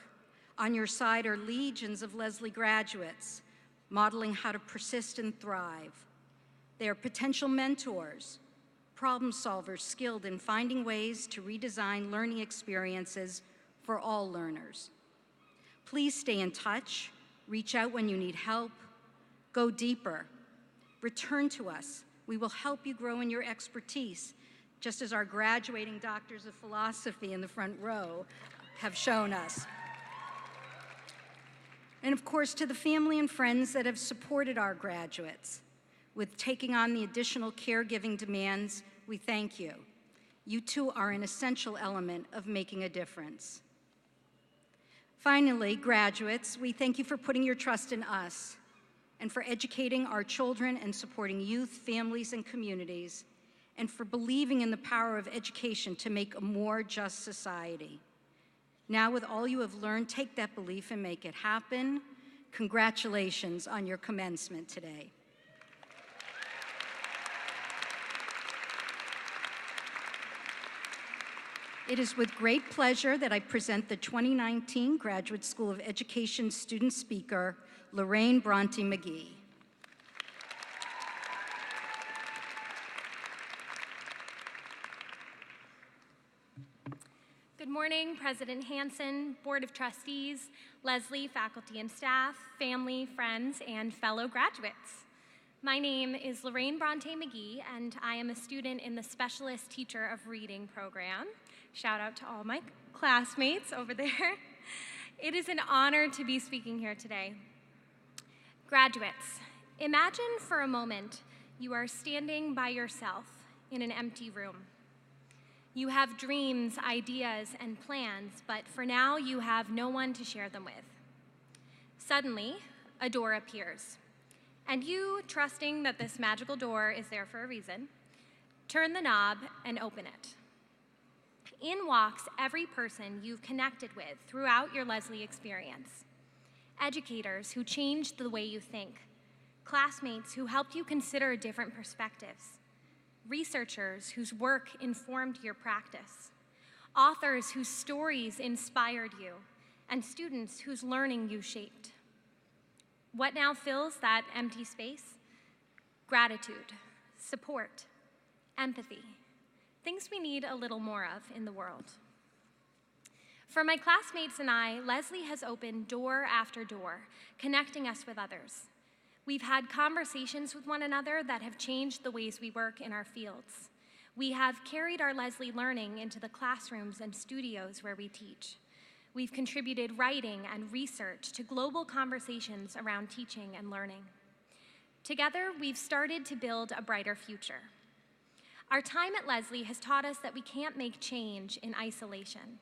On your side are legions of Lesley graduates, modeling how to persist and thrive. They are potential mentors, problem solvers skilled in finding ways to redesign learning experiences for all learners. Please stay in touch, reach out when you need help, go deeper, return to us. We will help you grow in your expertise, just as our graduating doctors of philosophy in the front row have shown us. And of course, to the family and friends that have supported our graduates with taking on the additional caregiving demands, we thank you. You too are an essential element of making a difference. Finally, graduates, we thank you for putting your trust in us and for educating our children and supporting youth, families, and communities, and for believing in the power of education to make a more just society. Now, with all you have learned, take that belief and make it happen. Congratulations on your commencement today. It is with great pleasure that I present the 2019 Graduate School of Education student speaker, Lorraine Bronte McGee. Good morning, President Hanson, Board of Trustees, Lesley, faculty and staff, family, friends, and fellow graduates. My name is Lorraine Bronte McGee, and I am a student in the Specialist Teacher of Reading program. Shout out to all my classmates over there. It is an honor to be speaking here today. Graduates, imagine for a moment you are standing by yourself in an empty room. You have dreams, ideas, and plans, but for now you have no one to share them with. Suddenly, a door appears, and you, trusting that this magical door is there for a reason, turn the knob and open it. In walks every person you've connected with throughout your Lesley experience. Educators who changed the way you think, classmates who helped you consider different perspectives, researchers whose work informed your practice, authors whose stories inspired you, and students whose learning you shaped. What now fills that empty space? Gratitude, support, empathy, things we need a little more of in the world. For my classmates and I, Lesley has opened door after door, connecting us with others. We've had conversations with one another that have changed the ways we work in our fields. We have carried our Lesley learning into the classrooms and studios where we teach. We've contributed writing and research to global conversations around teaching and learning. Together, we've started to build a brighter future. Our time at Lesley has taught us that we can't make change in isolation.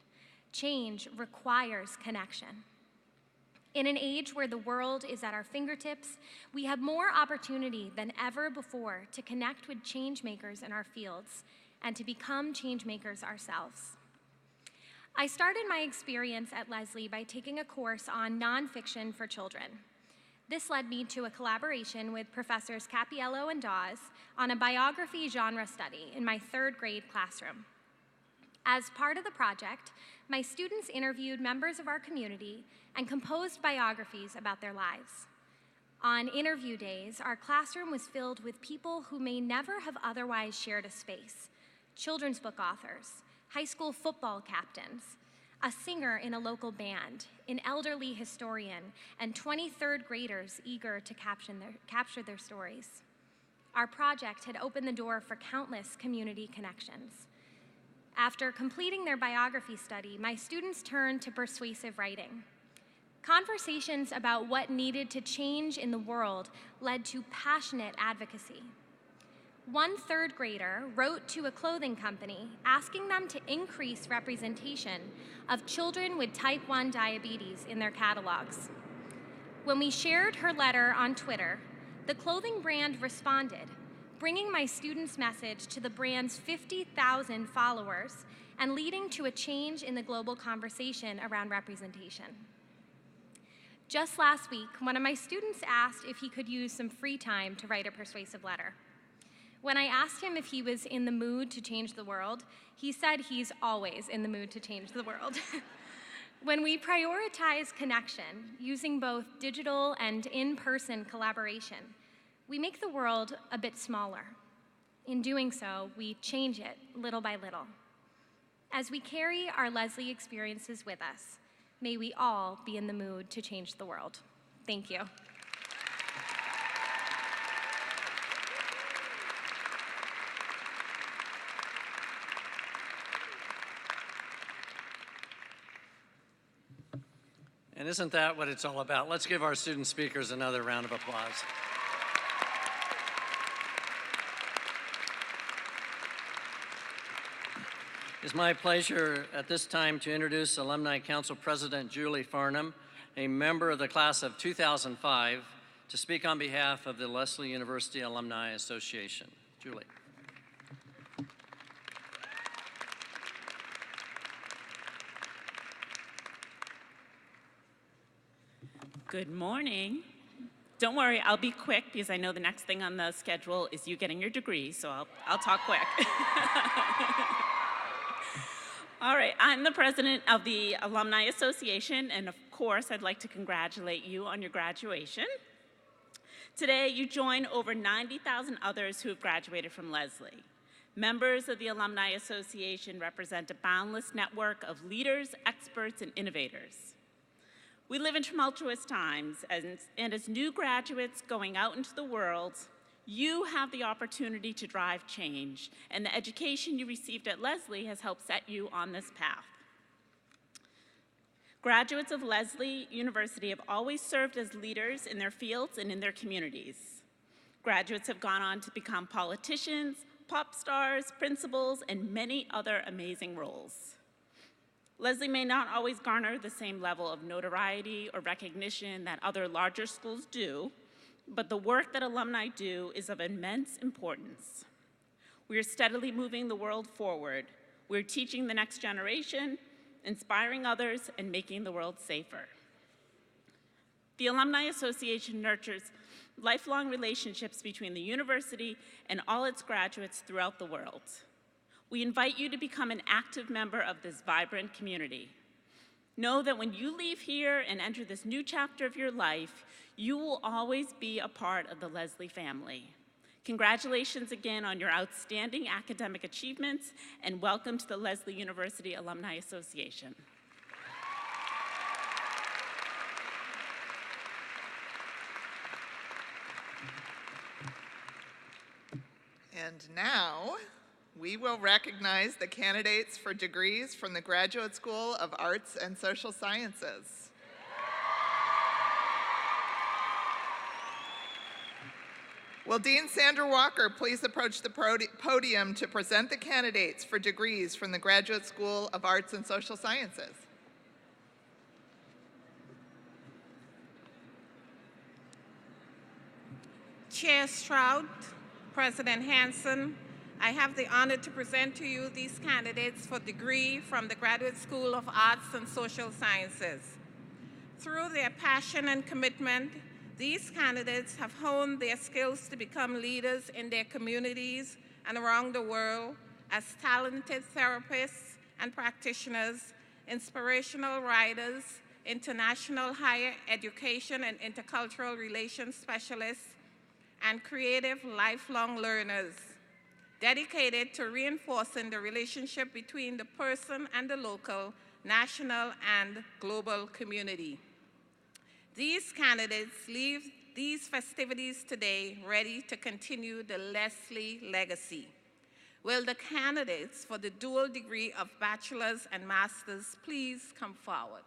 Change requires connection. In an age where the world is at our fingertips, we have more opportunity than ever before to connect with change makers in our fields and to become change makers ourselves. I started my experience at Lesley by taking a course on nonfiction for children. This led me to a collaboration with Professors Cappiello and Dawes on a biography genre study in my 3rd grade classroom. As part of the project, my students interviewed members of our community and composed biographies about their lives. On interview days, our classroom was filled with people who may never have otherwise shared a space: children's book authors, high school football captains, a singer in a local band, an elderly historian, and 23rd graders eager to capture their stories. Our project had opened the door for countless community connections. After completing their biography study, my students turned to persuasive writing. Conversations about what needed to change in the world led to passionate advocacy. One 3rd grader wrote to a clothing company asking them to increase representation of children with type 1 diabetes in their catalogs. When we shared her letter on Twitter, the clothing brand responded, bringing my students' message to the brand's 50,000 followers and leading to a change in the global conversation around representation. Just last week, one of my students asked if he could use some free time to write a persuasive letter. When I asked him if he was in the mood to change the world, he said he's always in the mood to change the world. When we prioritize connection, using both digital and in-person collaboration, we make the world a bit smaller. In doing so, we change it little by little. As we carry our Lesley experiences with us, may we all be in the mood to change the world. Thank you. And isn't that what it's all about? Let's give our student speakers another round of applause. It's my pleasure at this time to introduce Alumni Council President Julie Farnham, a member of the class of 2005, to speak on behalf of the Lesley University Alumni Association. Julie. Good morning. Don't worry, I'll be quick because I know the next thing on the schedule is you getting your degree, so I'll talk quick. All right, I'm the president of the Alumni Association, and of course, I'd like to congratulate you on your graduation. Today, you join over 90,000 others who have graduated from Lesley. Members of the Alumni Association represent a boundless network of leaders, experts, and innovators. We live in tumultuous times, and as new graduates going out into the world, you have the opportunity to drive change, and the education you received at Lesley has helped set you on this path. Graduates of Lesley University have always served as leaders in their fields and in their communities. Graduates have gone on to become politicians, pop stars, principals, and many other amazing roles. Lesley may not always garner the same level of notoriety or recognition that other larger schools do, but the work that alumni do is of immense importance. We are steadily moving the world forward. We're teaching the next generation, inspiring others, and making the world safer. The Alumni Association nurtures lifelong relationships between the university and all its graduates throughout the world. We invite you to become an active member of this vibrant community. Know that when you leave here and enter this new chapter of your life, you will always be a part of the Lesley family. Congratulations again on your outstanding academic achievements, and welcome to the Lesley University Alumni Association. And now, we will recognize the candidates for degrees from the Graduate School of Arts and Social Sciences. Will Dean Sandra Walker please approach the podium to present the candidates for degrees from the Graduate School of Arts and Social Sciences? Chair Stroud, President Hanson, I have the honor to present to you these candidates for degree from the Graduate School of Arts and Social Sciences. Through their passion and commitment, these candidates have honed their skills to become leaders in their communities and around the world as talented therapists and practitioners, inspirational writers, international higher education and intercultural relations specialists, and creative lifelong learners, dedicated to reinforcing the relationship between the person and the local, national, and global community. These candidates leave these festivities today ready to continue the Lesley legacy. Will the candidates for the dual degree of bachelor's and master's please come forward?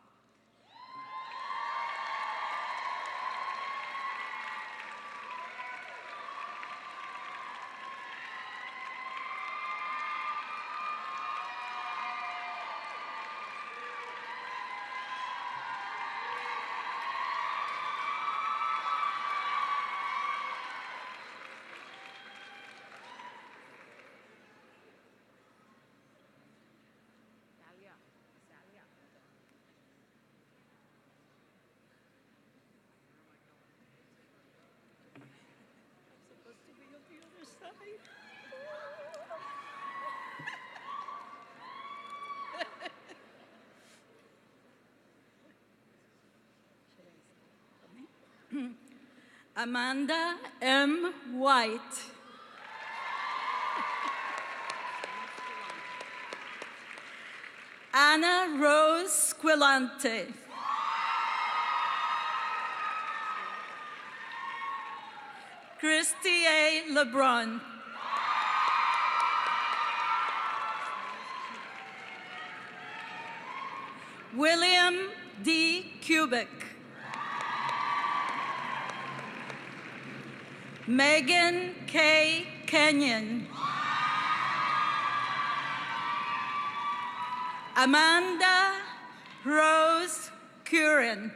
Amanda M. White. Anna Rose Squilante. Christy A. LeBron. William D. Kubik. Megan K. Kenyon. Amanda Rose Curran.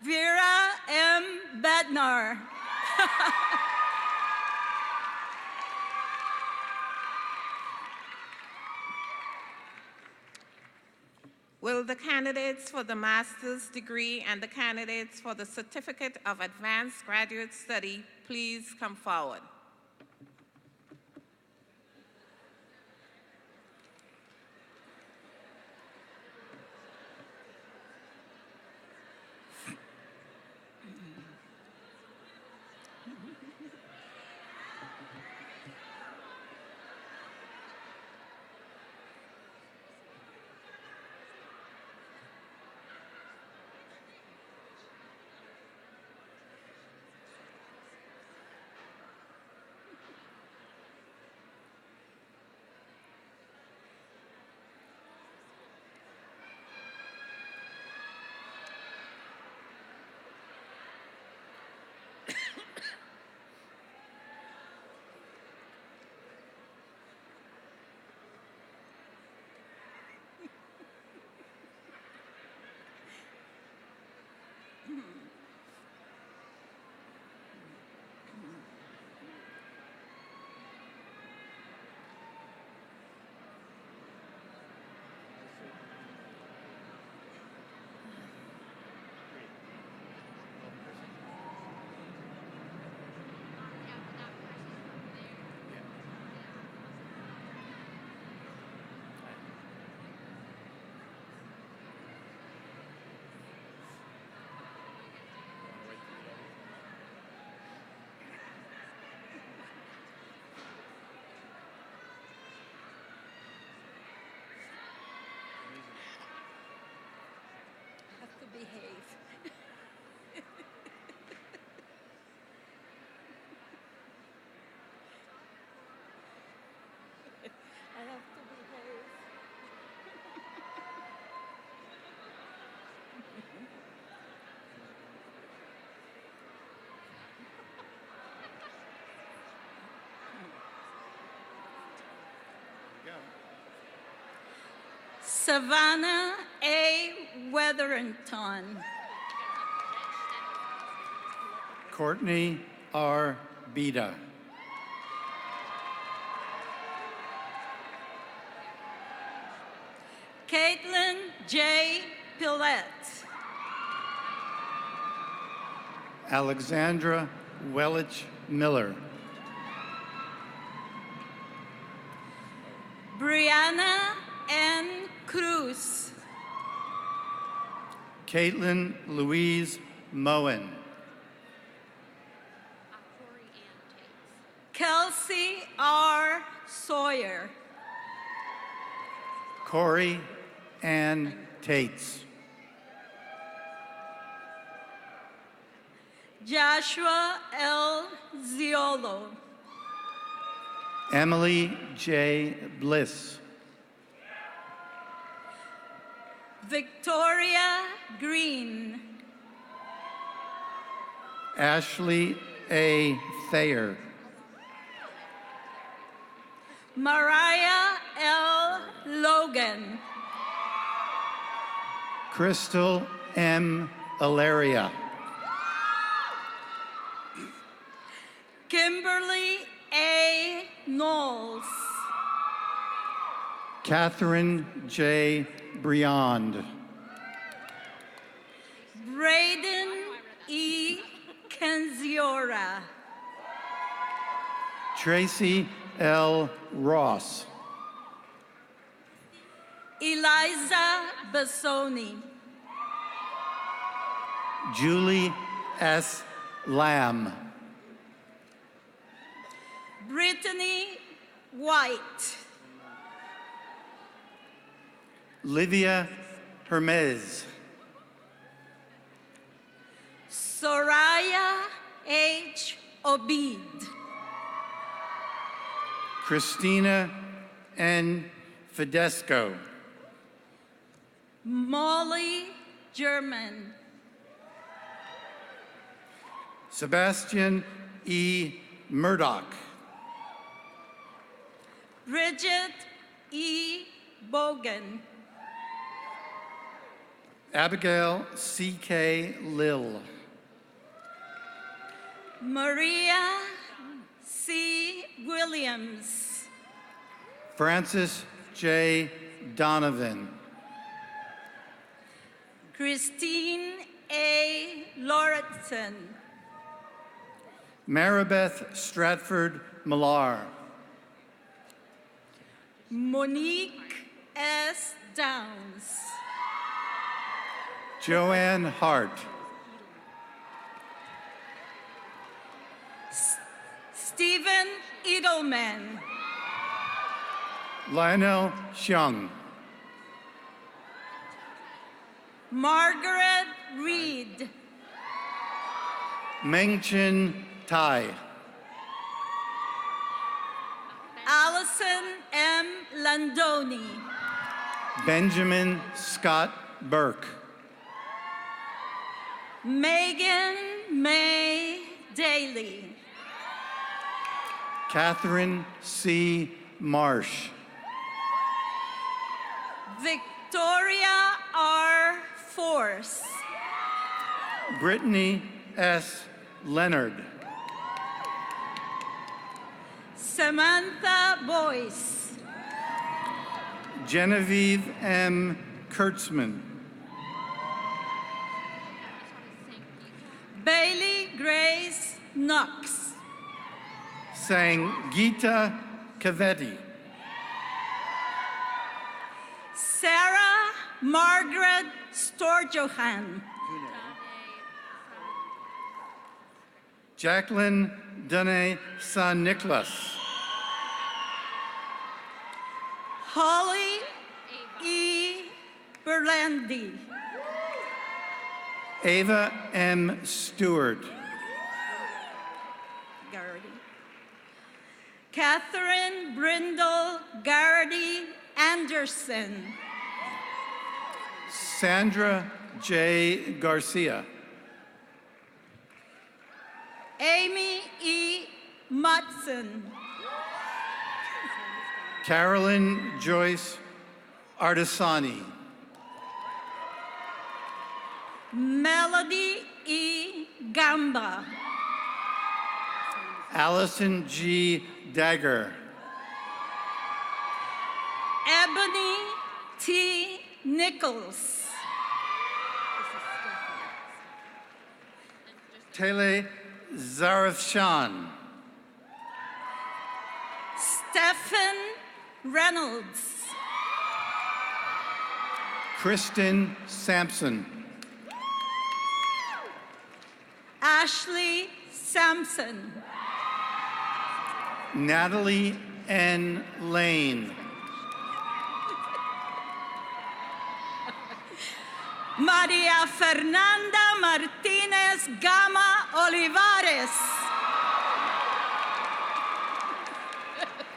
Vera M. Bednar. Will the candidates for the master's degree and the candidates for the certificate of advanced graduate study please come forward? Behave. I have to behave. Savannah A. Wetherington. Courtney R. Beda. Caitlin J. Pillette. Alexandra Wellich Miller. Brianna N. Cruz. Caitlin Louise Moen. Kelsey R. Sawyer. Corey Ann Tates. Joshua L. Ziolo. Emily J. Bliss. Victoria Green. Ashley A. Thayer. Mariah L. Logan. Crystal M. Alaria. Kimberly A. Knowles. Catherine J. Briand. Braden E. Kenziora. Tracy L. Ross. Eliza Bassoni. Julie S. Lamb. Brittany White. Livia Hermes. Soraya H. Obid. Christina N. Fidesco. Molly German. Sebastian E. Murdoch. Bridget E. Bogan. Abigail C.K. Lill. Maria C. Williams. Francis J. Donovan. Christine A. Lauritsen. Maribeth Stratford Millar. Monique S. Downs. Joanne Hart. Stephen Edelman. Lionel Xiong. Margaret Reed. Mengchin Tai. Allison M. Landoni. Benjamin Scott Burke. Megan May Daly. Catherine C. Marsh. Victoria R. Force. Brittany S. Leonard. Samantha Boyce. Genevieve M. Kurtzman. Bailey Grace Knox. Sangeeta Kavetti. Sarah Margaret Storjohan. Jacqueline Dene San Nicholas. Holly E. Berlandi. Ava M. Stewart. Garrity. Catherine Brindle Garrity Anderson. Sandra J. Garcia. Amy E. Mutson. Carolyn Joyce Artisani. Melody E. Gamba. Allison G. Dagger. Ebony T. Nichols. Tele Zarafshan. Stephen Reynolds. Kristen Sampson. Ashley Sampson. Natalie N. Lane. Maria Fernanda Martinez Gama Olivares.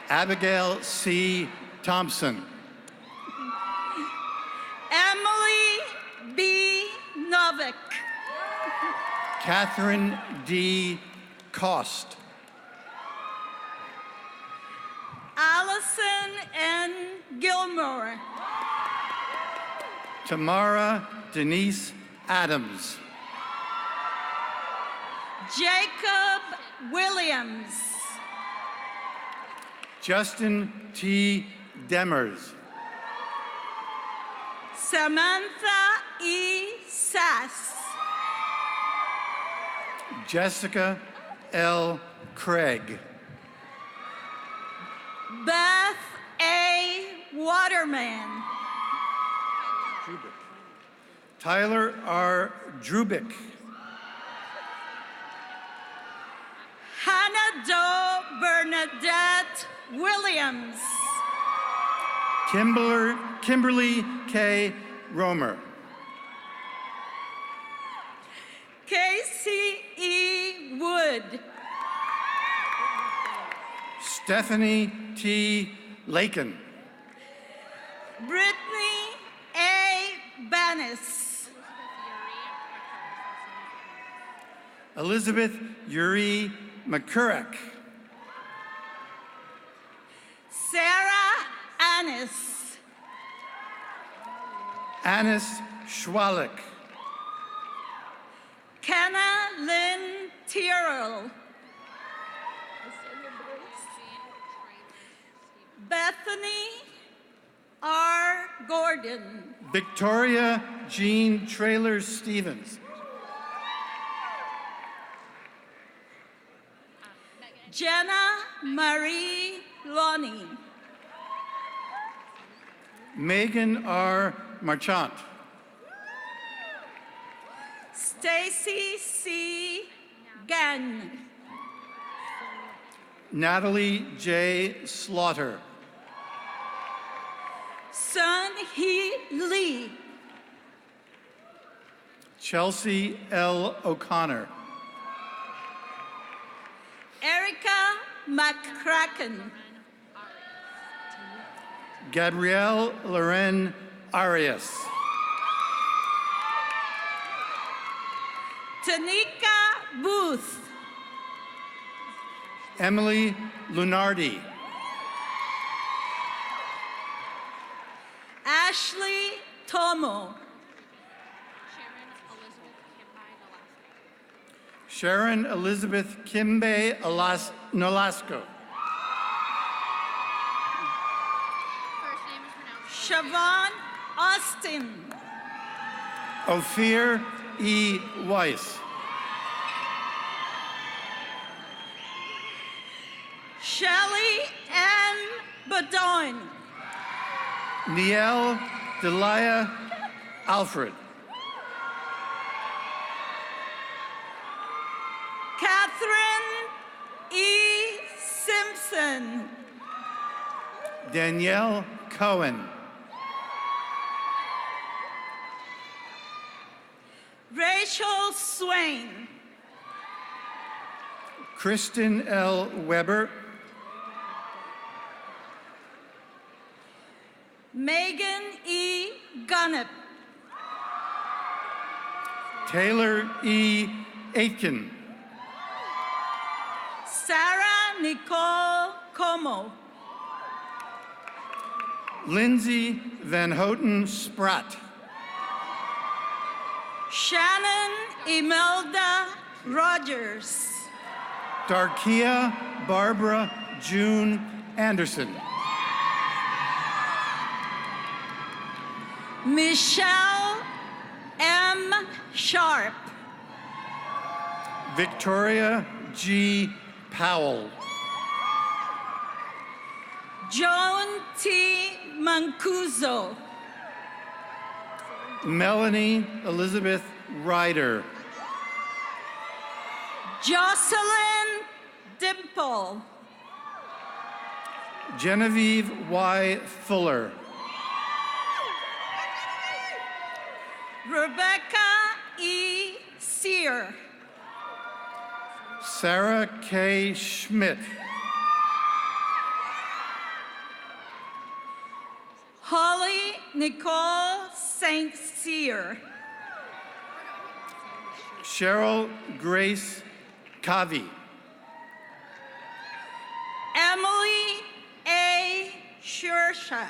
Abigail C. Thompson. Emily B. Novick. Catherine D. Cost. Allison N. Gilmore. Tamara Denise Adams. Jacob Williams. Justin T. Demers. Samantha E. Sass. Jessica L. Craig. Beth A. Waterman. Tyler R. Drubick. Hannah Doe Bernadette Williams. Kimberly K. Romer. Casey E. Wood. Stephanie T. Lakin. Brittany A. Banis. Elizabeth Yuri McCurrick. Sarah Annis. Anis Schwalik. Kenna Lynn Tyrrell. Bethany R. Gordon. Victoria Jean Traylor Stevens. Jenna Marie Lonnie. Megan R. Marchant. Stacy C. Gann. Natalie J. Slaughter. Sun Hee Lee. Chelsea L. O'Connor. Erica McCracken. Gabrielle Loren Arias. Tanika Booth. Emily Lunardi. Ashley Tomo. Sharon Elizabeth Kimbe Nolasco. Siobhan Austin. Ophir E. Weiss. Shelley N. Badon. Niel Delia Alfred. Catherine E. Simpson. Danielle Cohen. Rachel Swain. Kristen L. Weber. Megan E. Gunnip. Taylor E. Aitken. Sarah Nicole Como. Lindsay Van Houten Spratt. Shannon Imelda Rogers. Darkia Barbara June Anderson. Michelle M. Sharp. Victoria G. Powell. Joan T. Mancuso. Melanie Elizabeth Ryder. Jocelyn Dimple. Genevieve Y. Fuller. Rebecca E. Sear. Sarah K. Schmidt. Holly Nicole St. Cyr. Cheryl Grace Kavi. Emily A. Shurshak.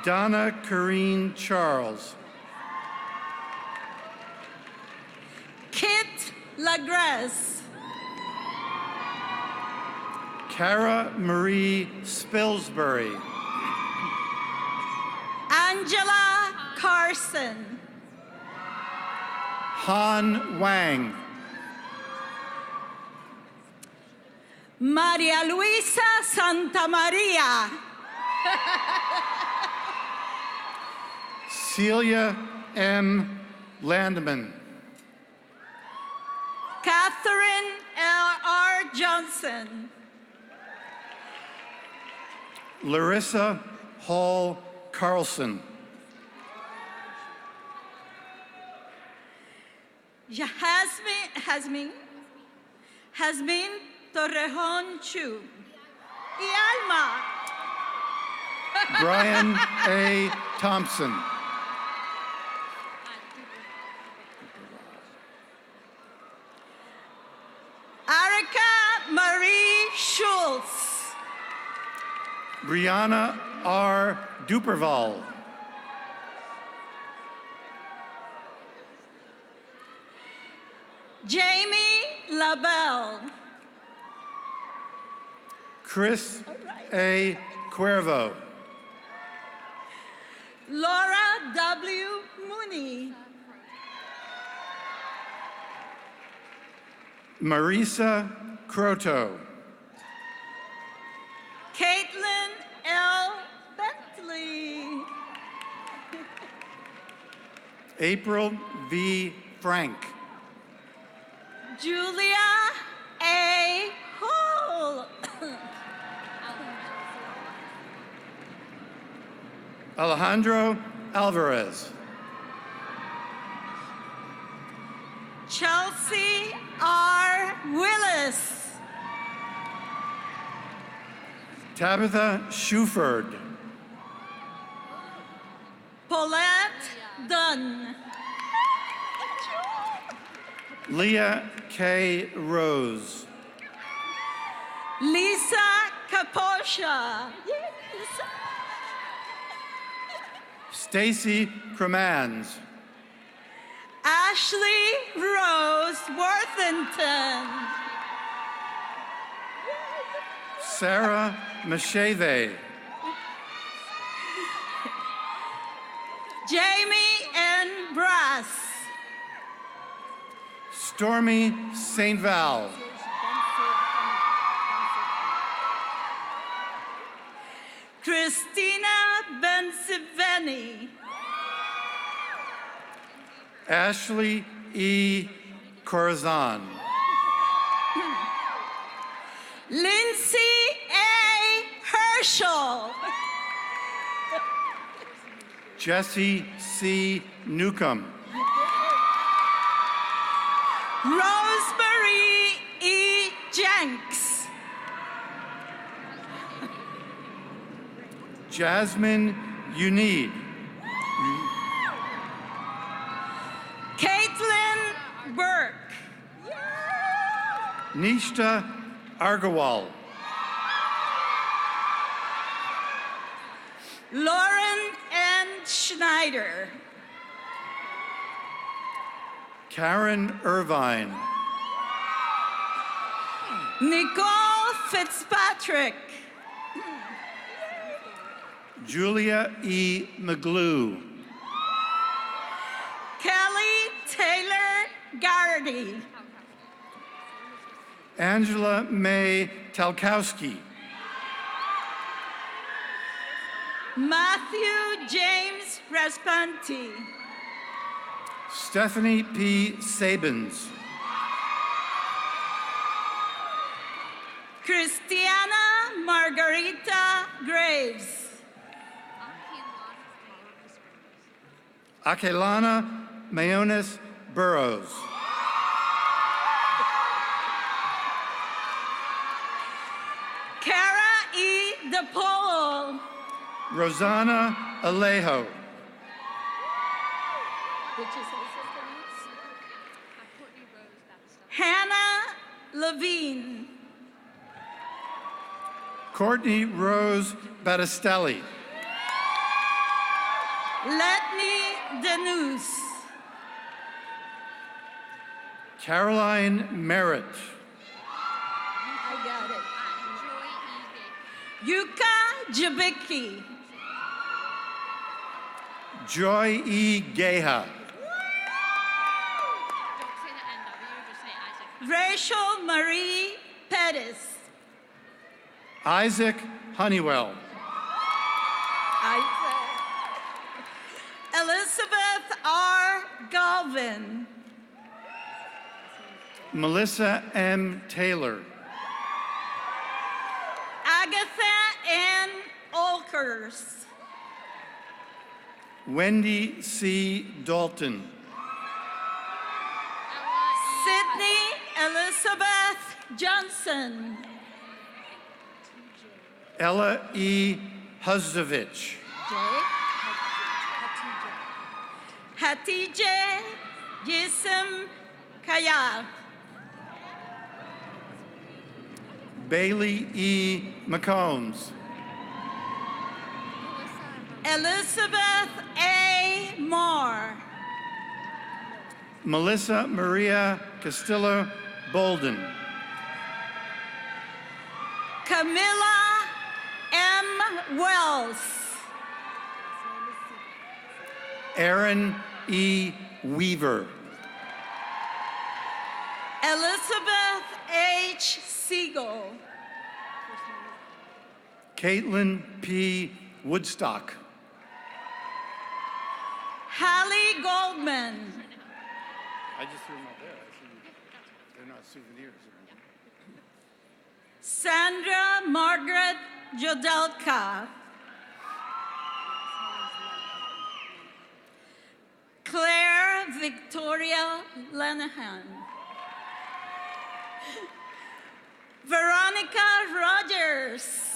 Donna Corrine Charles. Kit Lagresse. Cara Marie Spilsbury. Angela Carson. Han Wang. Maria Luisa Santa Maria. Celia M. Landman. Catherine L.R. Johnson. Larissa Hall Carlson. Hasmin Torrejon Chu. Y Alma. Brian A. Thompson. Erica Marie Schultz. Brianna R. Duperval. Jamie LaBelle. Chris A. Cuervo. Laura W. Mooney. Marisa Croto. Caitlin L. Bentley. April V. Frank. Julia A. Hall. Alejandro Alvarez. Chelsea R. Willis. Tabitha Shuford. Paulette Dunn. Leah K. Rose. Lisa Kaposha. Stacy Cremans. Ashley Rose Worthington. Sarah Macheve. Jamie N. Brass. Stormy St. Val. Christina Bensiveni. Ashley E. Corazon. Lindsay A. Herschel. Jesse C. Newcomb. Rosemary E. Jenks. Jasmine Unid. Caitlin Burke. Nishta Argawal. Lauren N. Schneider. Karen Irvine. Nicole Fitzpatrick. Julia E. McGlue. Kelly Taylor Garrity. Angela May Talkowski. Matthew James Raspanti. Stephanie P. Sabins. Christiana Margarita Graves. Akelana Mayones Burrows. Cara E. DePaul. Rosanna Alejo. Hannah Levine. Courtney Rose Battistelli. Letney Denuse. Caroline Merritt. I got it. Yuka Jabicki. Joy E. Geha. Rachel Marie Pettis. Isaac Honeywell. Elizabeth R. Galvin. Melissa M. Taylor. Agatha N. Olkers. Wendy C. Dalton. Sydney Elizabeth Johnson. Ella E. Huzdovich. Hatice Yisim Kayal. Bailey E. McCombs. Elizabeth A. Moore. Melissa Maria Castillo Bolden. Camilla M. Wells. Aaron E. Weaver. Elizabeth H. Siegel. Caitlin P. Woodstock. Hallie Goldman. I just threw them out there. They're not souvenirs. Sandra Margaret Jodelka. Claire Victoria Lenehan. Veronica Rogers.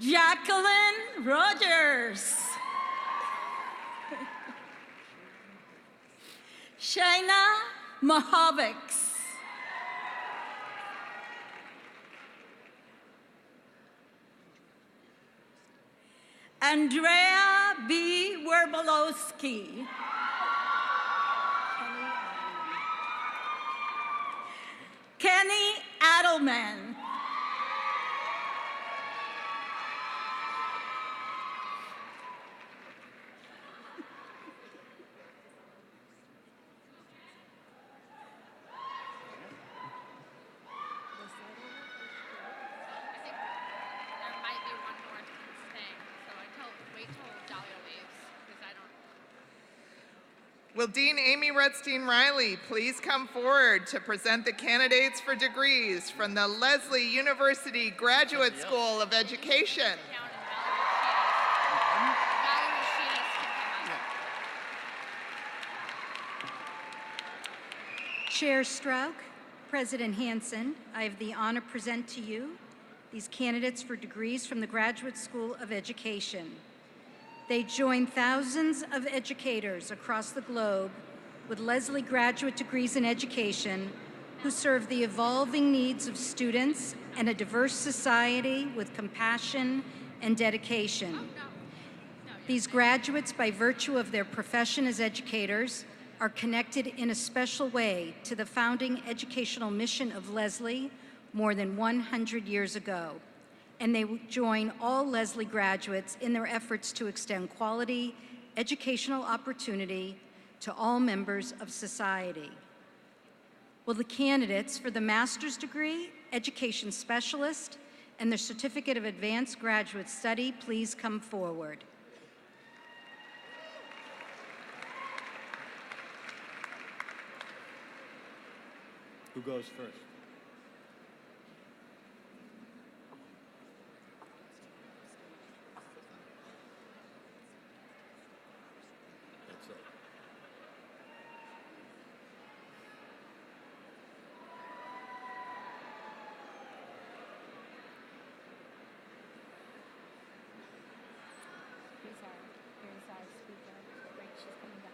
Jacqueline Rogers. Shaina Mahovics. Andrea B. Werbolowski. Kenny Adelman. Will Dean Amy Rutstein Riley please come forward to present the candidates for degrees from the Lesley University Graduate School of Education? Chair Strauch, President Hansen, I have the honor to present to you these candidates for degrees from the Graduate School of Education. They join thousands of educators across the globe with Lesley graduate degrees in education who serve the evolving needs of students and a diverse society with compassion and dedication. These graduates, by virtue of their profession as educators, are connected in a special way to the founding educational mission of Lesley more than 100 years ago. And they join all Lesley graduates in their efforts to extend quality educational opportunity to all members of society. Will the candidates for the master's degree, education specialist, and the certificate of advanced graduate study please come forward? Who goes first? Here's our speaker. Right, she's coming back.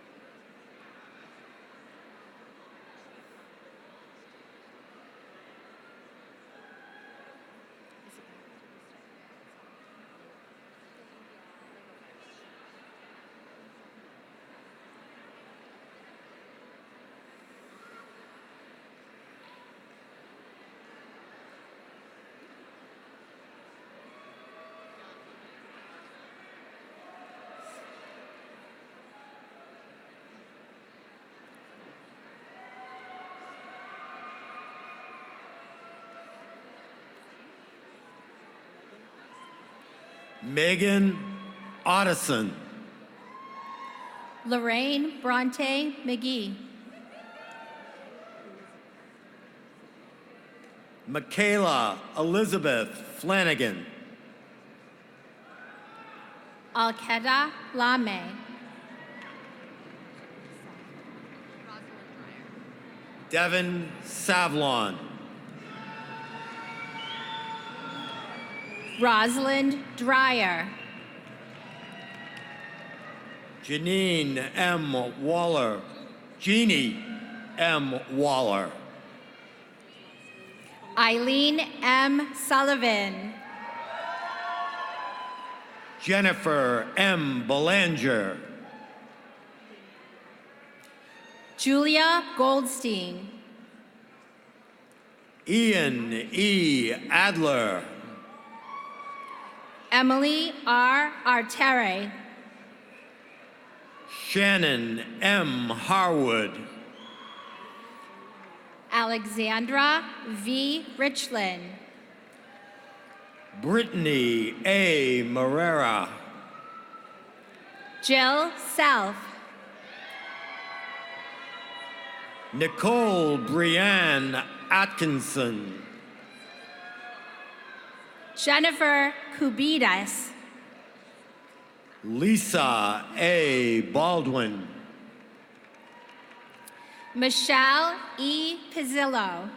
Megan Otteson. Lorraine Bronte McGee. Michaela Elizabeth Flanagan. Alkeda Lame. Devin Savlon. Rosalind Dreyer. Janine M. Waller. Jeannie M. Waller. Eileen M. Sullivan. Jennifer M. Belanger. Julia Goldstein. Ian E. Adler. Emily R. Artere. Shannon M. Harwood. Alexandra V. Richland. Brittany A. Morera. Jill Self. Nicole Brianne Atkinson. Jennifer Kubidas. Lisa A. Baldwin. Michelle E. Pizzillo.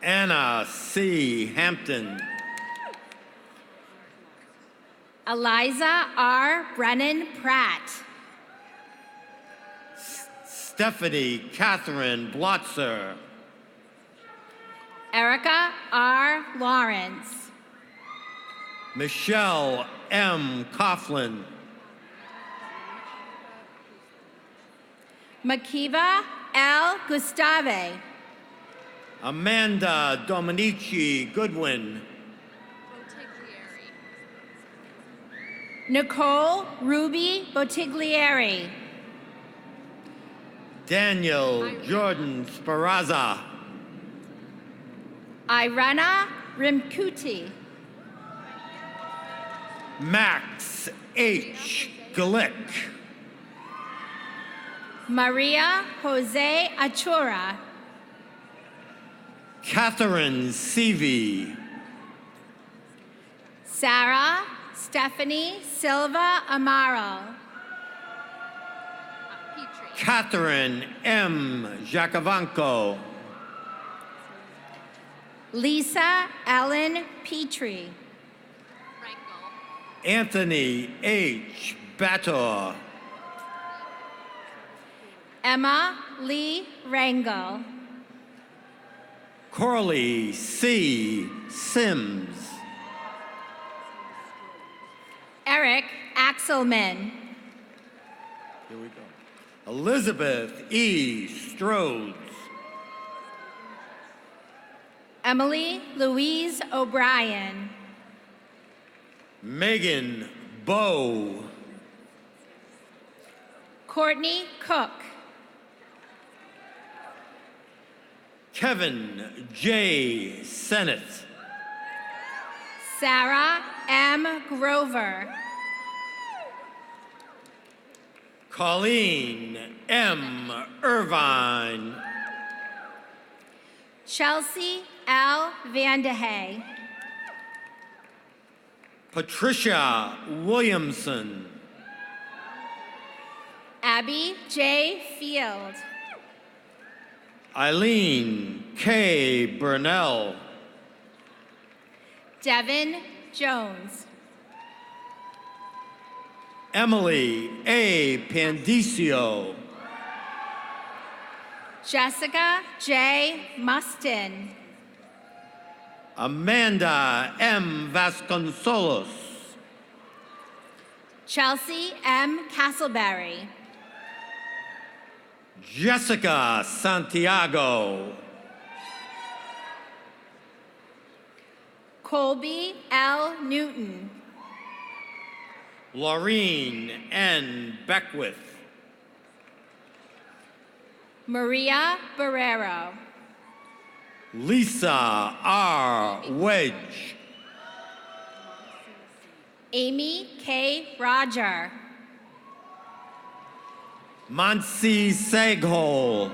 Anna C. Hampton. Eliza R. Brennan Pratt. Stephanie Catherine Blotzer. Erica R. Lawrence. Michelle M. Coughlin. Makiva L. Gustave. Amanda Dominici Goodwin. Nicole Ruby Bottiglieri. Daniel Jordan Sparazza. Irena Rimkuti. Max H. Glick. Maria Jose Achura. Catherine Seavey. Sarah Stephanie Silva Amaro. Catherine M. Jacovanco. Lisa Ellen Petrie. Anthony H. Bator. Emma Lee Rangel. Corley C. Sims. Eric Axelman. Here we go. Elizabeth E. Strodes. Emily Louise O'Brien. Megan Bowe. Courtney Cook. Kevin J. Sennett. Sarah M. Grover. Colleen M. Irvine. Chelsea L. Vandehay. Patricia Williamson. Abby J. Field. Eileen K. Burnell. Devin Jones. Emily A. Pandicio. Jessica J. Mustin. Amanda M. Vasconcelos. Chelsea M. Castleberry. Jessica Santiago. Colby L. Newton. Laureen N. Beckwith. Maria Barrero. Lisa R. Wedge. Amy K. Roger. Monsi Seghole.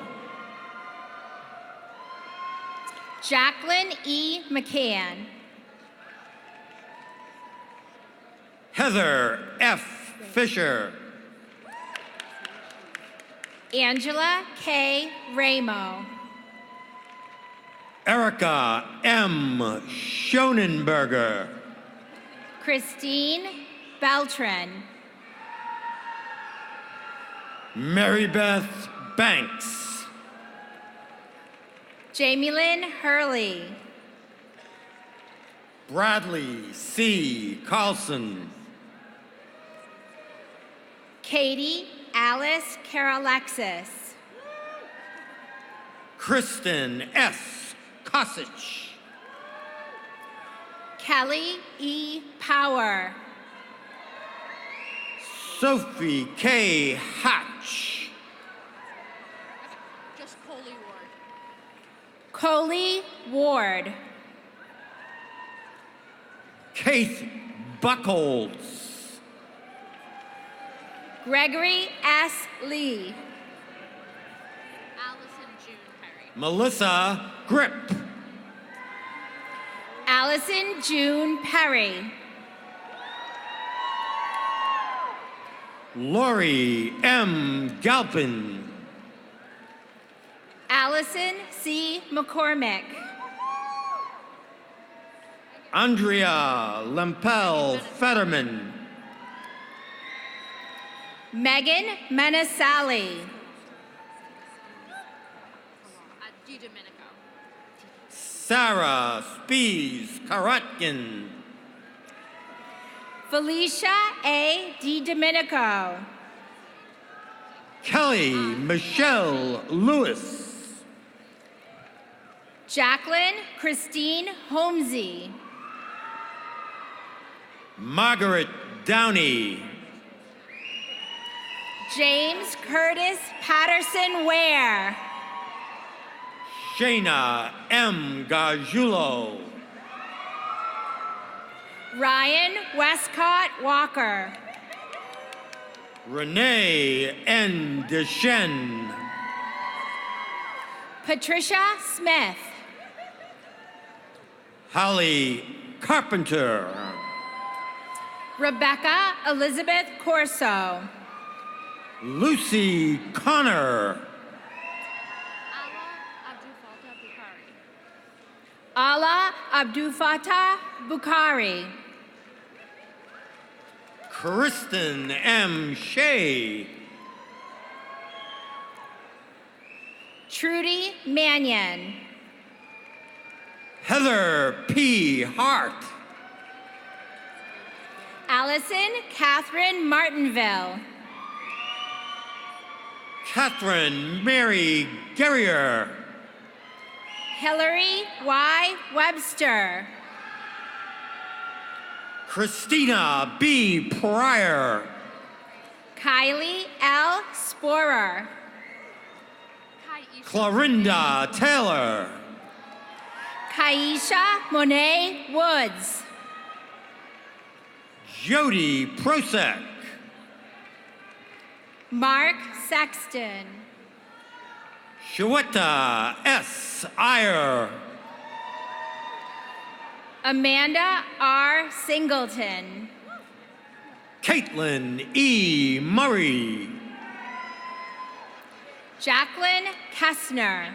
Jacqueline E. McCann. Heather F. Fisher. Angela K. Ramo. Erica M. Schonenberger. Christine Beltran. Mary Beth Banks. Jamie Lynn Hurley. Bradley C. Carlson. Katie Alice Karalexis. Kristen S. Kosich. Kelly E. Power. Sophie K. Hatch. Just Coley Ward. Coley Ward. Keith Buckholz. Gregory S. Lee. Allison June Perry. Melissa Grip. Allison June Perry. Lori M. Galpin. Allison C. McCormick. Andrea Lempel Fetterman. Megan Menasali. DiDomenico. Sarah Spies Karatkin. Felicia A. DiDomenico. Kelly Michelle Lewis. Jacqueline Christine Holmesy. Margaret Downey. James Curtis Patterson Ware. Shayna M. Gargiulo. Ryan Westcott Walker. Renee N. Deschen. Patricia Smith. Holly Carpenter. Rebecca Elizabeth Corso. Lucy Connor. Ala Abdulfatah Bukhari. Kristen M. Shea. Trudy Mannion. Heather P. Hart. Allison Catherine Martinville. Catherine Mary Guerrier. Hillary Y. Webster. Christina B. Pryor. Kylie L. Sporer. Clorinda Taylor. Kaisha Monet Woods. Jody Prosek. Mark Sexton. Shweta S. Iyer. Amanda R. Singleton. Caitlin E. Murray. Jacqueline Kessner.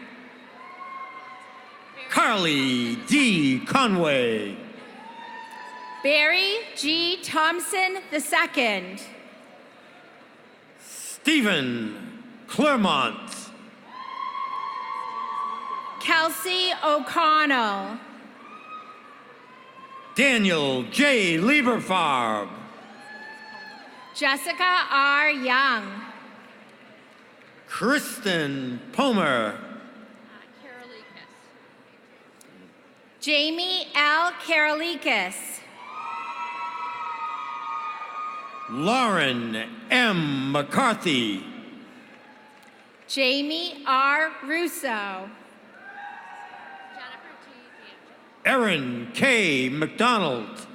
Carly D. Conway. Barry G. Thompson II. Stephen Clermont. Kelsey O'Connell. Daniel J. Lieberfarb. Jessica R. Young. Kristen Pomer. Jamie L. Karolikis. Lauren M. McCarthy. Jamie R. Russo. Erin K. McDonald.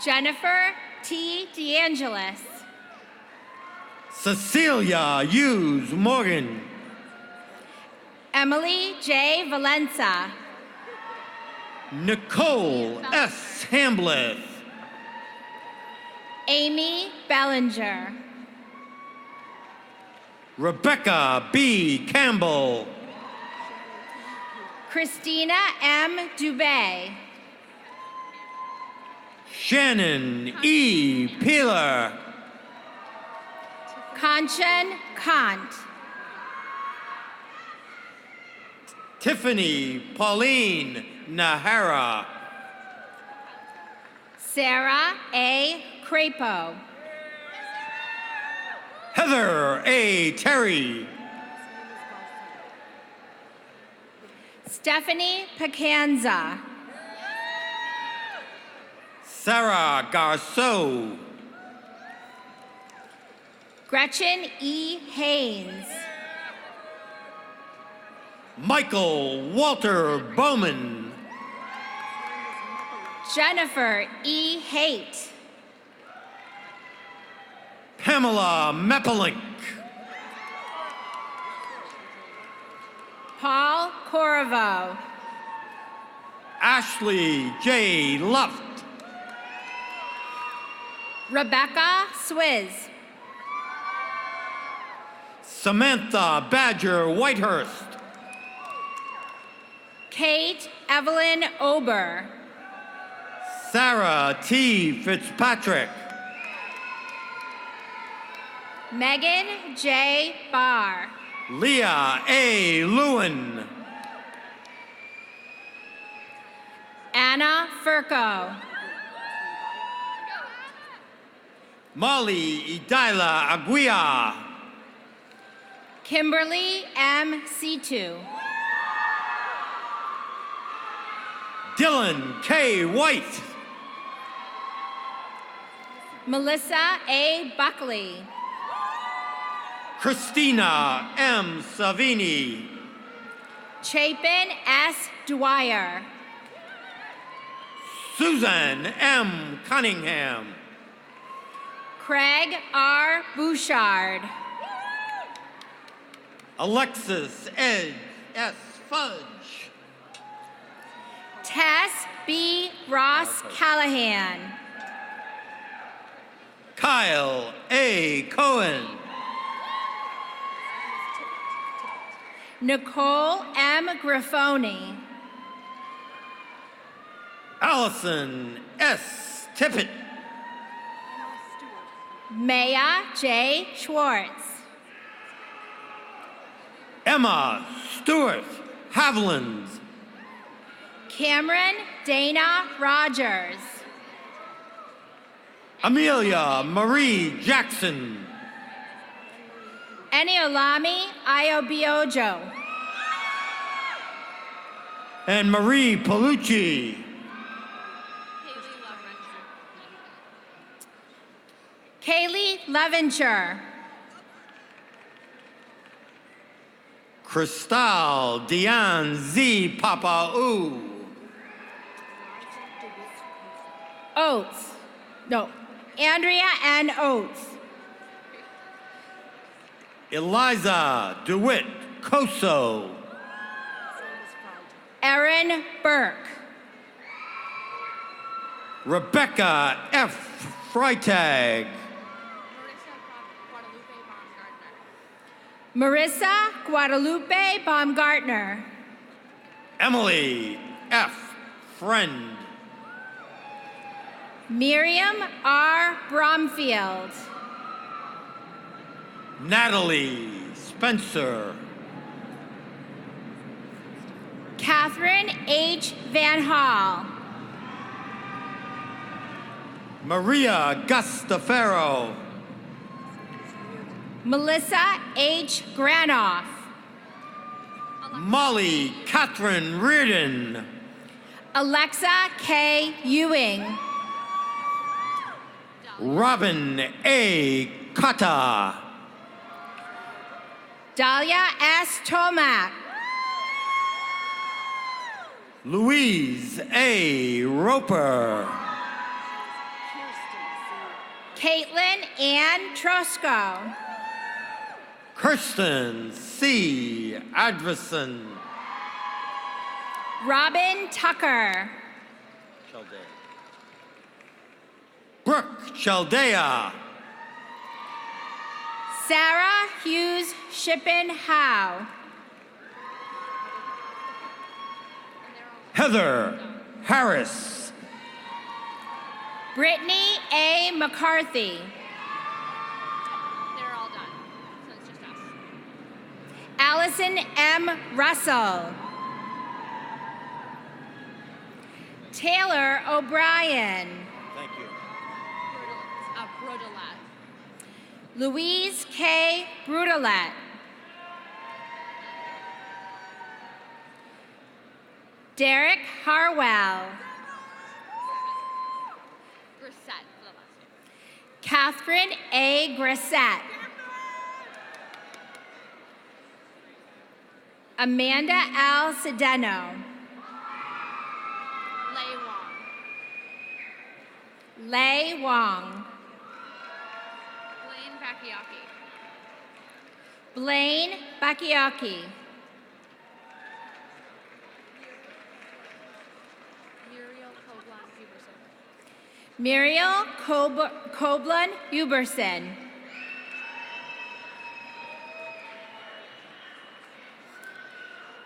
Jennifer T. DeAngelis. Cecilia Hughes Morgan. Emily J. Valenza. Nicole S. Hambleth. Amy Bellinger. Rebecca B. Campbell. Christina M. Dubé. Shannon E. Peeler. Kanchan Kant. Tiffany Pauline Nahara. Sarah A. Crapo. Heather A. Terry. Stephanie Pacanza. Sarah Garceau. Gretchen E. Haynes. Michael Walter Bowman. Jennifer E. Haight. Pamela Meppelink. Paul Corvo. Ashley J. Luft. Rebecca Swizz. Samantha Badger Whitehurst. Kate Evelyn Ober. Sarah T. Fitzpatrick. Megan J. Barr. Leah A. Lewin. Anna Furco. Molly Idila Aguia. Kimberly M. Situ. Dylan K. White. Melissa A. Buckley. Christina M. Savini. Chapin S. Dwyer. Susan M. Cunningham. Craig R. Bouchard. Alexis Ed S. Fudge. Tess B. Ross Callahan. Kyle A. Cohen. Nicole M. Grifoni. Allison S. Tippett. Maya J. Schwartz. Emma Stewart Haviland. Cameron Dana Rogers. Amelia Marie Jackson. Eniolami Iobiojo. And Marie Palucci. Kaylee Leventure. Cristal Diane Z. Papa'u. Oates. No. Andrea N. Oates. Eliza DeWitt Coso. Erin Burke. Rebecca F. Freitag. Marissa Guadalupe Baumgartner. Emily F. Friend. Miriam R. Bromfield. Natalie Spencer. Catherine H. Van Hall. Maria Gustafaro. Melissa H. Granoff. Molly Catherine Reardon. Alexa K. Ewing. Robin A. Kata. Dahlia S. Tomac. Louise A. Roper. Caitlin Ann Trosco. Kirsten C. Adverson. Robin Tucker. Brooke Chaldea. Sarah Hughes Shippen Howe. Heather Harris. Brittany A. McCarthy. They're all done, so it's just us. Allison M. Russell. Taylor O'Brien. Thank you. Brodelat. Louise K. Brudelet. Derek Harwell. Grisette for the last name. Catherine A. Grissett. Amanda L. Sedeno. Lei Wong. Lei Wong. Blaine Bakayaki. Blaine Bakayaki. Muriel Koblan Huberson. Muriel Koblan Huberson.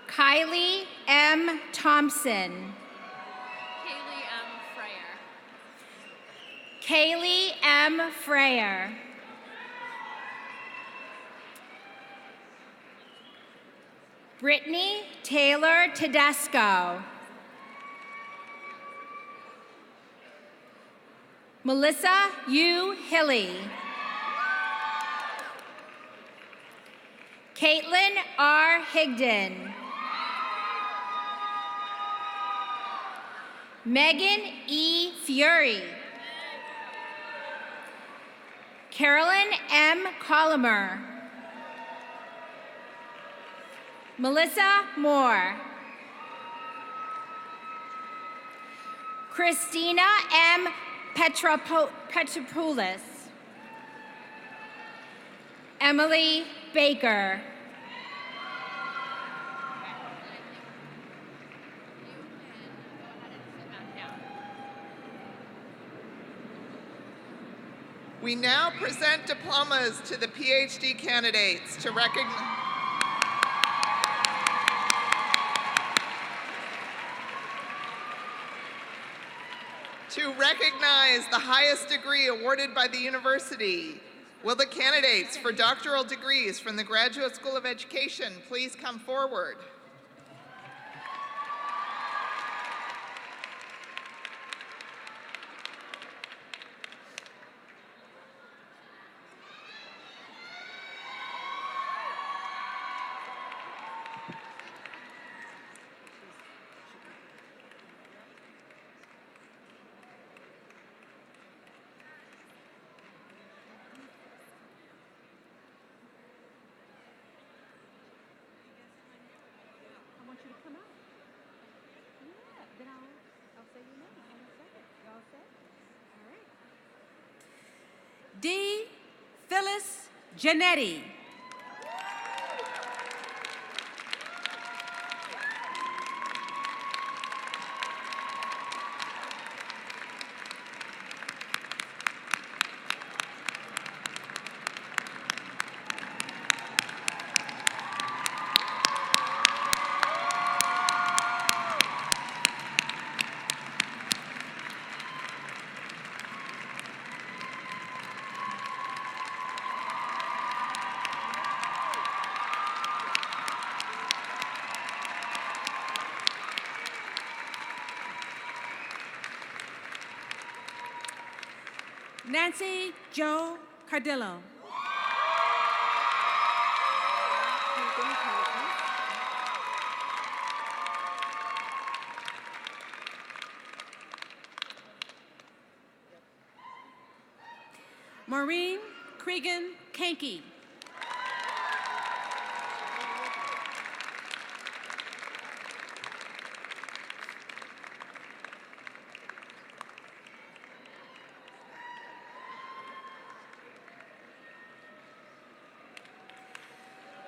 Kylie M. Thompson. Kaylee M. Freyer. Kaylee M. Freyer. Brittany Taylor Tedesco. Melissa U. Hilly. Caitlin R. Higdon. Megan E. Fury. Carolyn M. Colomer. Melissa Moore. Christina M. Petropoulos. Emily Baker. We now present diplomas to the PhD candidates to recognize. To recognize the highest degree awarded by the university, will the candidates for doctoral degrees from the Graduate School of Education please come forward? D. Phyllis Janetti. Nancy Jo Cardillo. Maureen Cregan Kanke.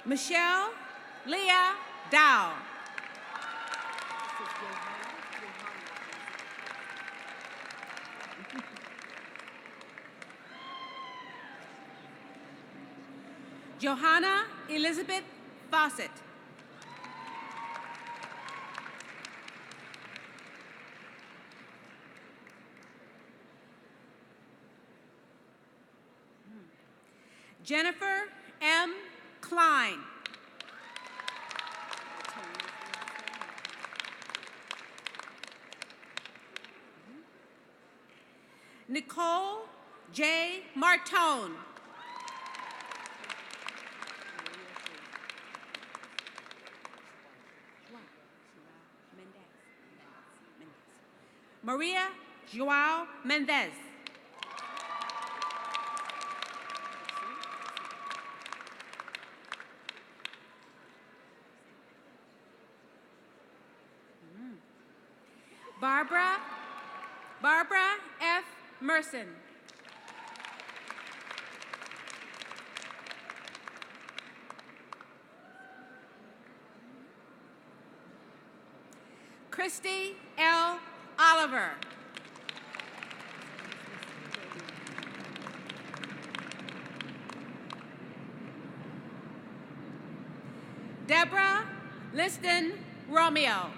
Michelle Leah Dow. Johanna Elizabeth Fawcett. Jennifer M. Klein. Nicole J. Martone. Maria Joao Mendez. Barbara F. Merson. Christy L. Oliver. Deborah Liston Romeo.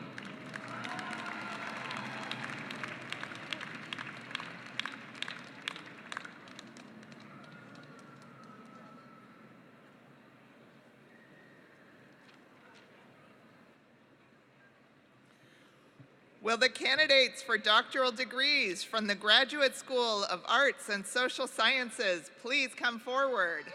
Will the candidates for doctoral degrees from the Graduate School of Arts and Social Sciences please come forward?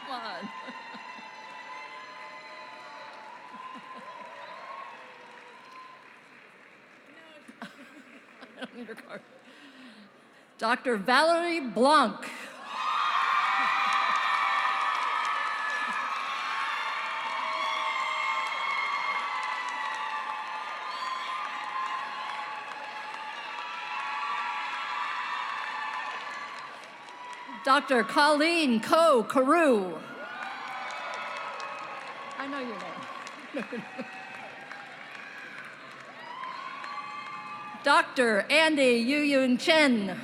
Come on. I don't need her card. Dr. Valerie Blanc. Dr. Colleen Coe Carew. I know your name. Dr. Andy Yu Chen.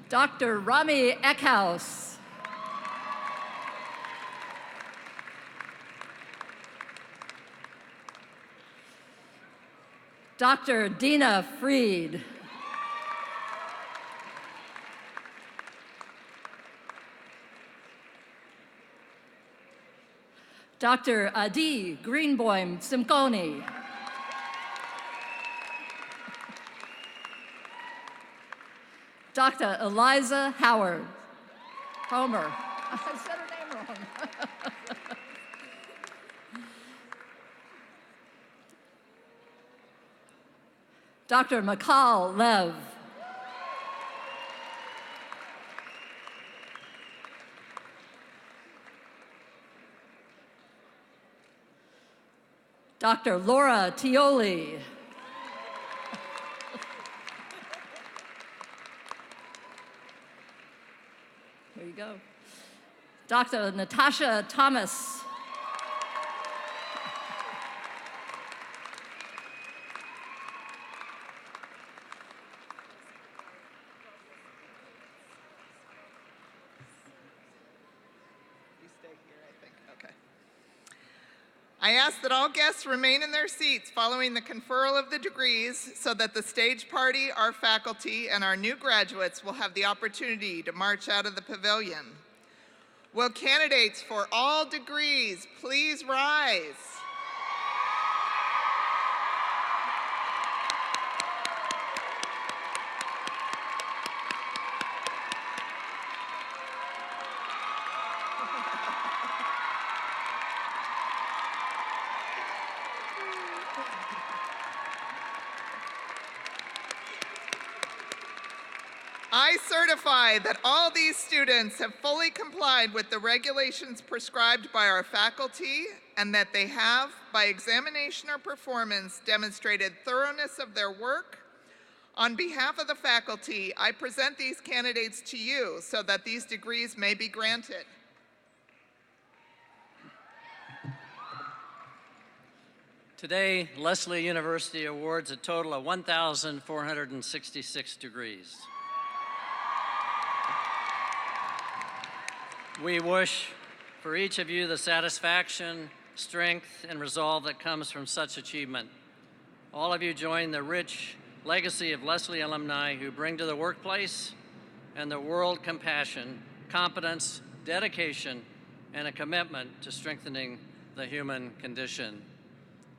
Dr. Rami Eckhouse. Dr. Dina Freed. Dr. Adi Greenboim Simconi. Dr. Eliza Howard. Homer. I said her name wrong. Dr. Makal Lev. Dr. Laura Tioli. Here you go. Dr. Natasha Thomas. I ask that all guests remain in their seats following the conferral of the degrees so that the stage party, our faculty, and our new graduates will have the opportunity to march out of the pavilion. Will candidates for all degrees please rise? I certify that all these students have fully complied with the regulations prescribed by our faculty and that they have, by examination or performance, demonstrated thoroughness of their work, On behalf of the faculty, I present these candidates to you so that these degrees may be granted. Today, Lesley University awards a total of 1,466 degrees. We wish for each of you the satisfaction, strength, and resolve that comes from such achievement. All of you join the rich legacy of Lesley alumni who bring to the workplace and the world compassion, competence, dedication, and a commitment to strengthening the human condition.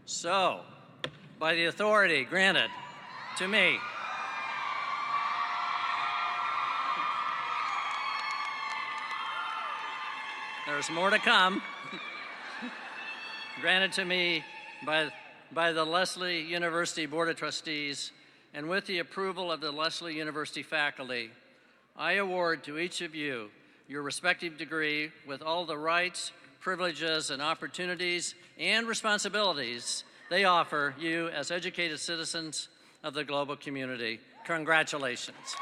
So, by the authority granted to me, there's more to come, granted to me by the Lesley University Board of Trustees, and with the approval of the Lesley University faculty, I award to each of you your respective degree with all the rights, privileges, and opportunities and responsibilities they offer you as educated citizens of the global community. Congratulations.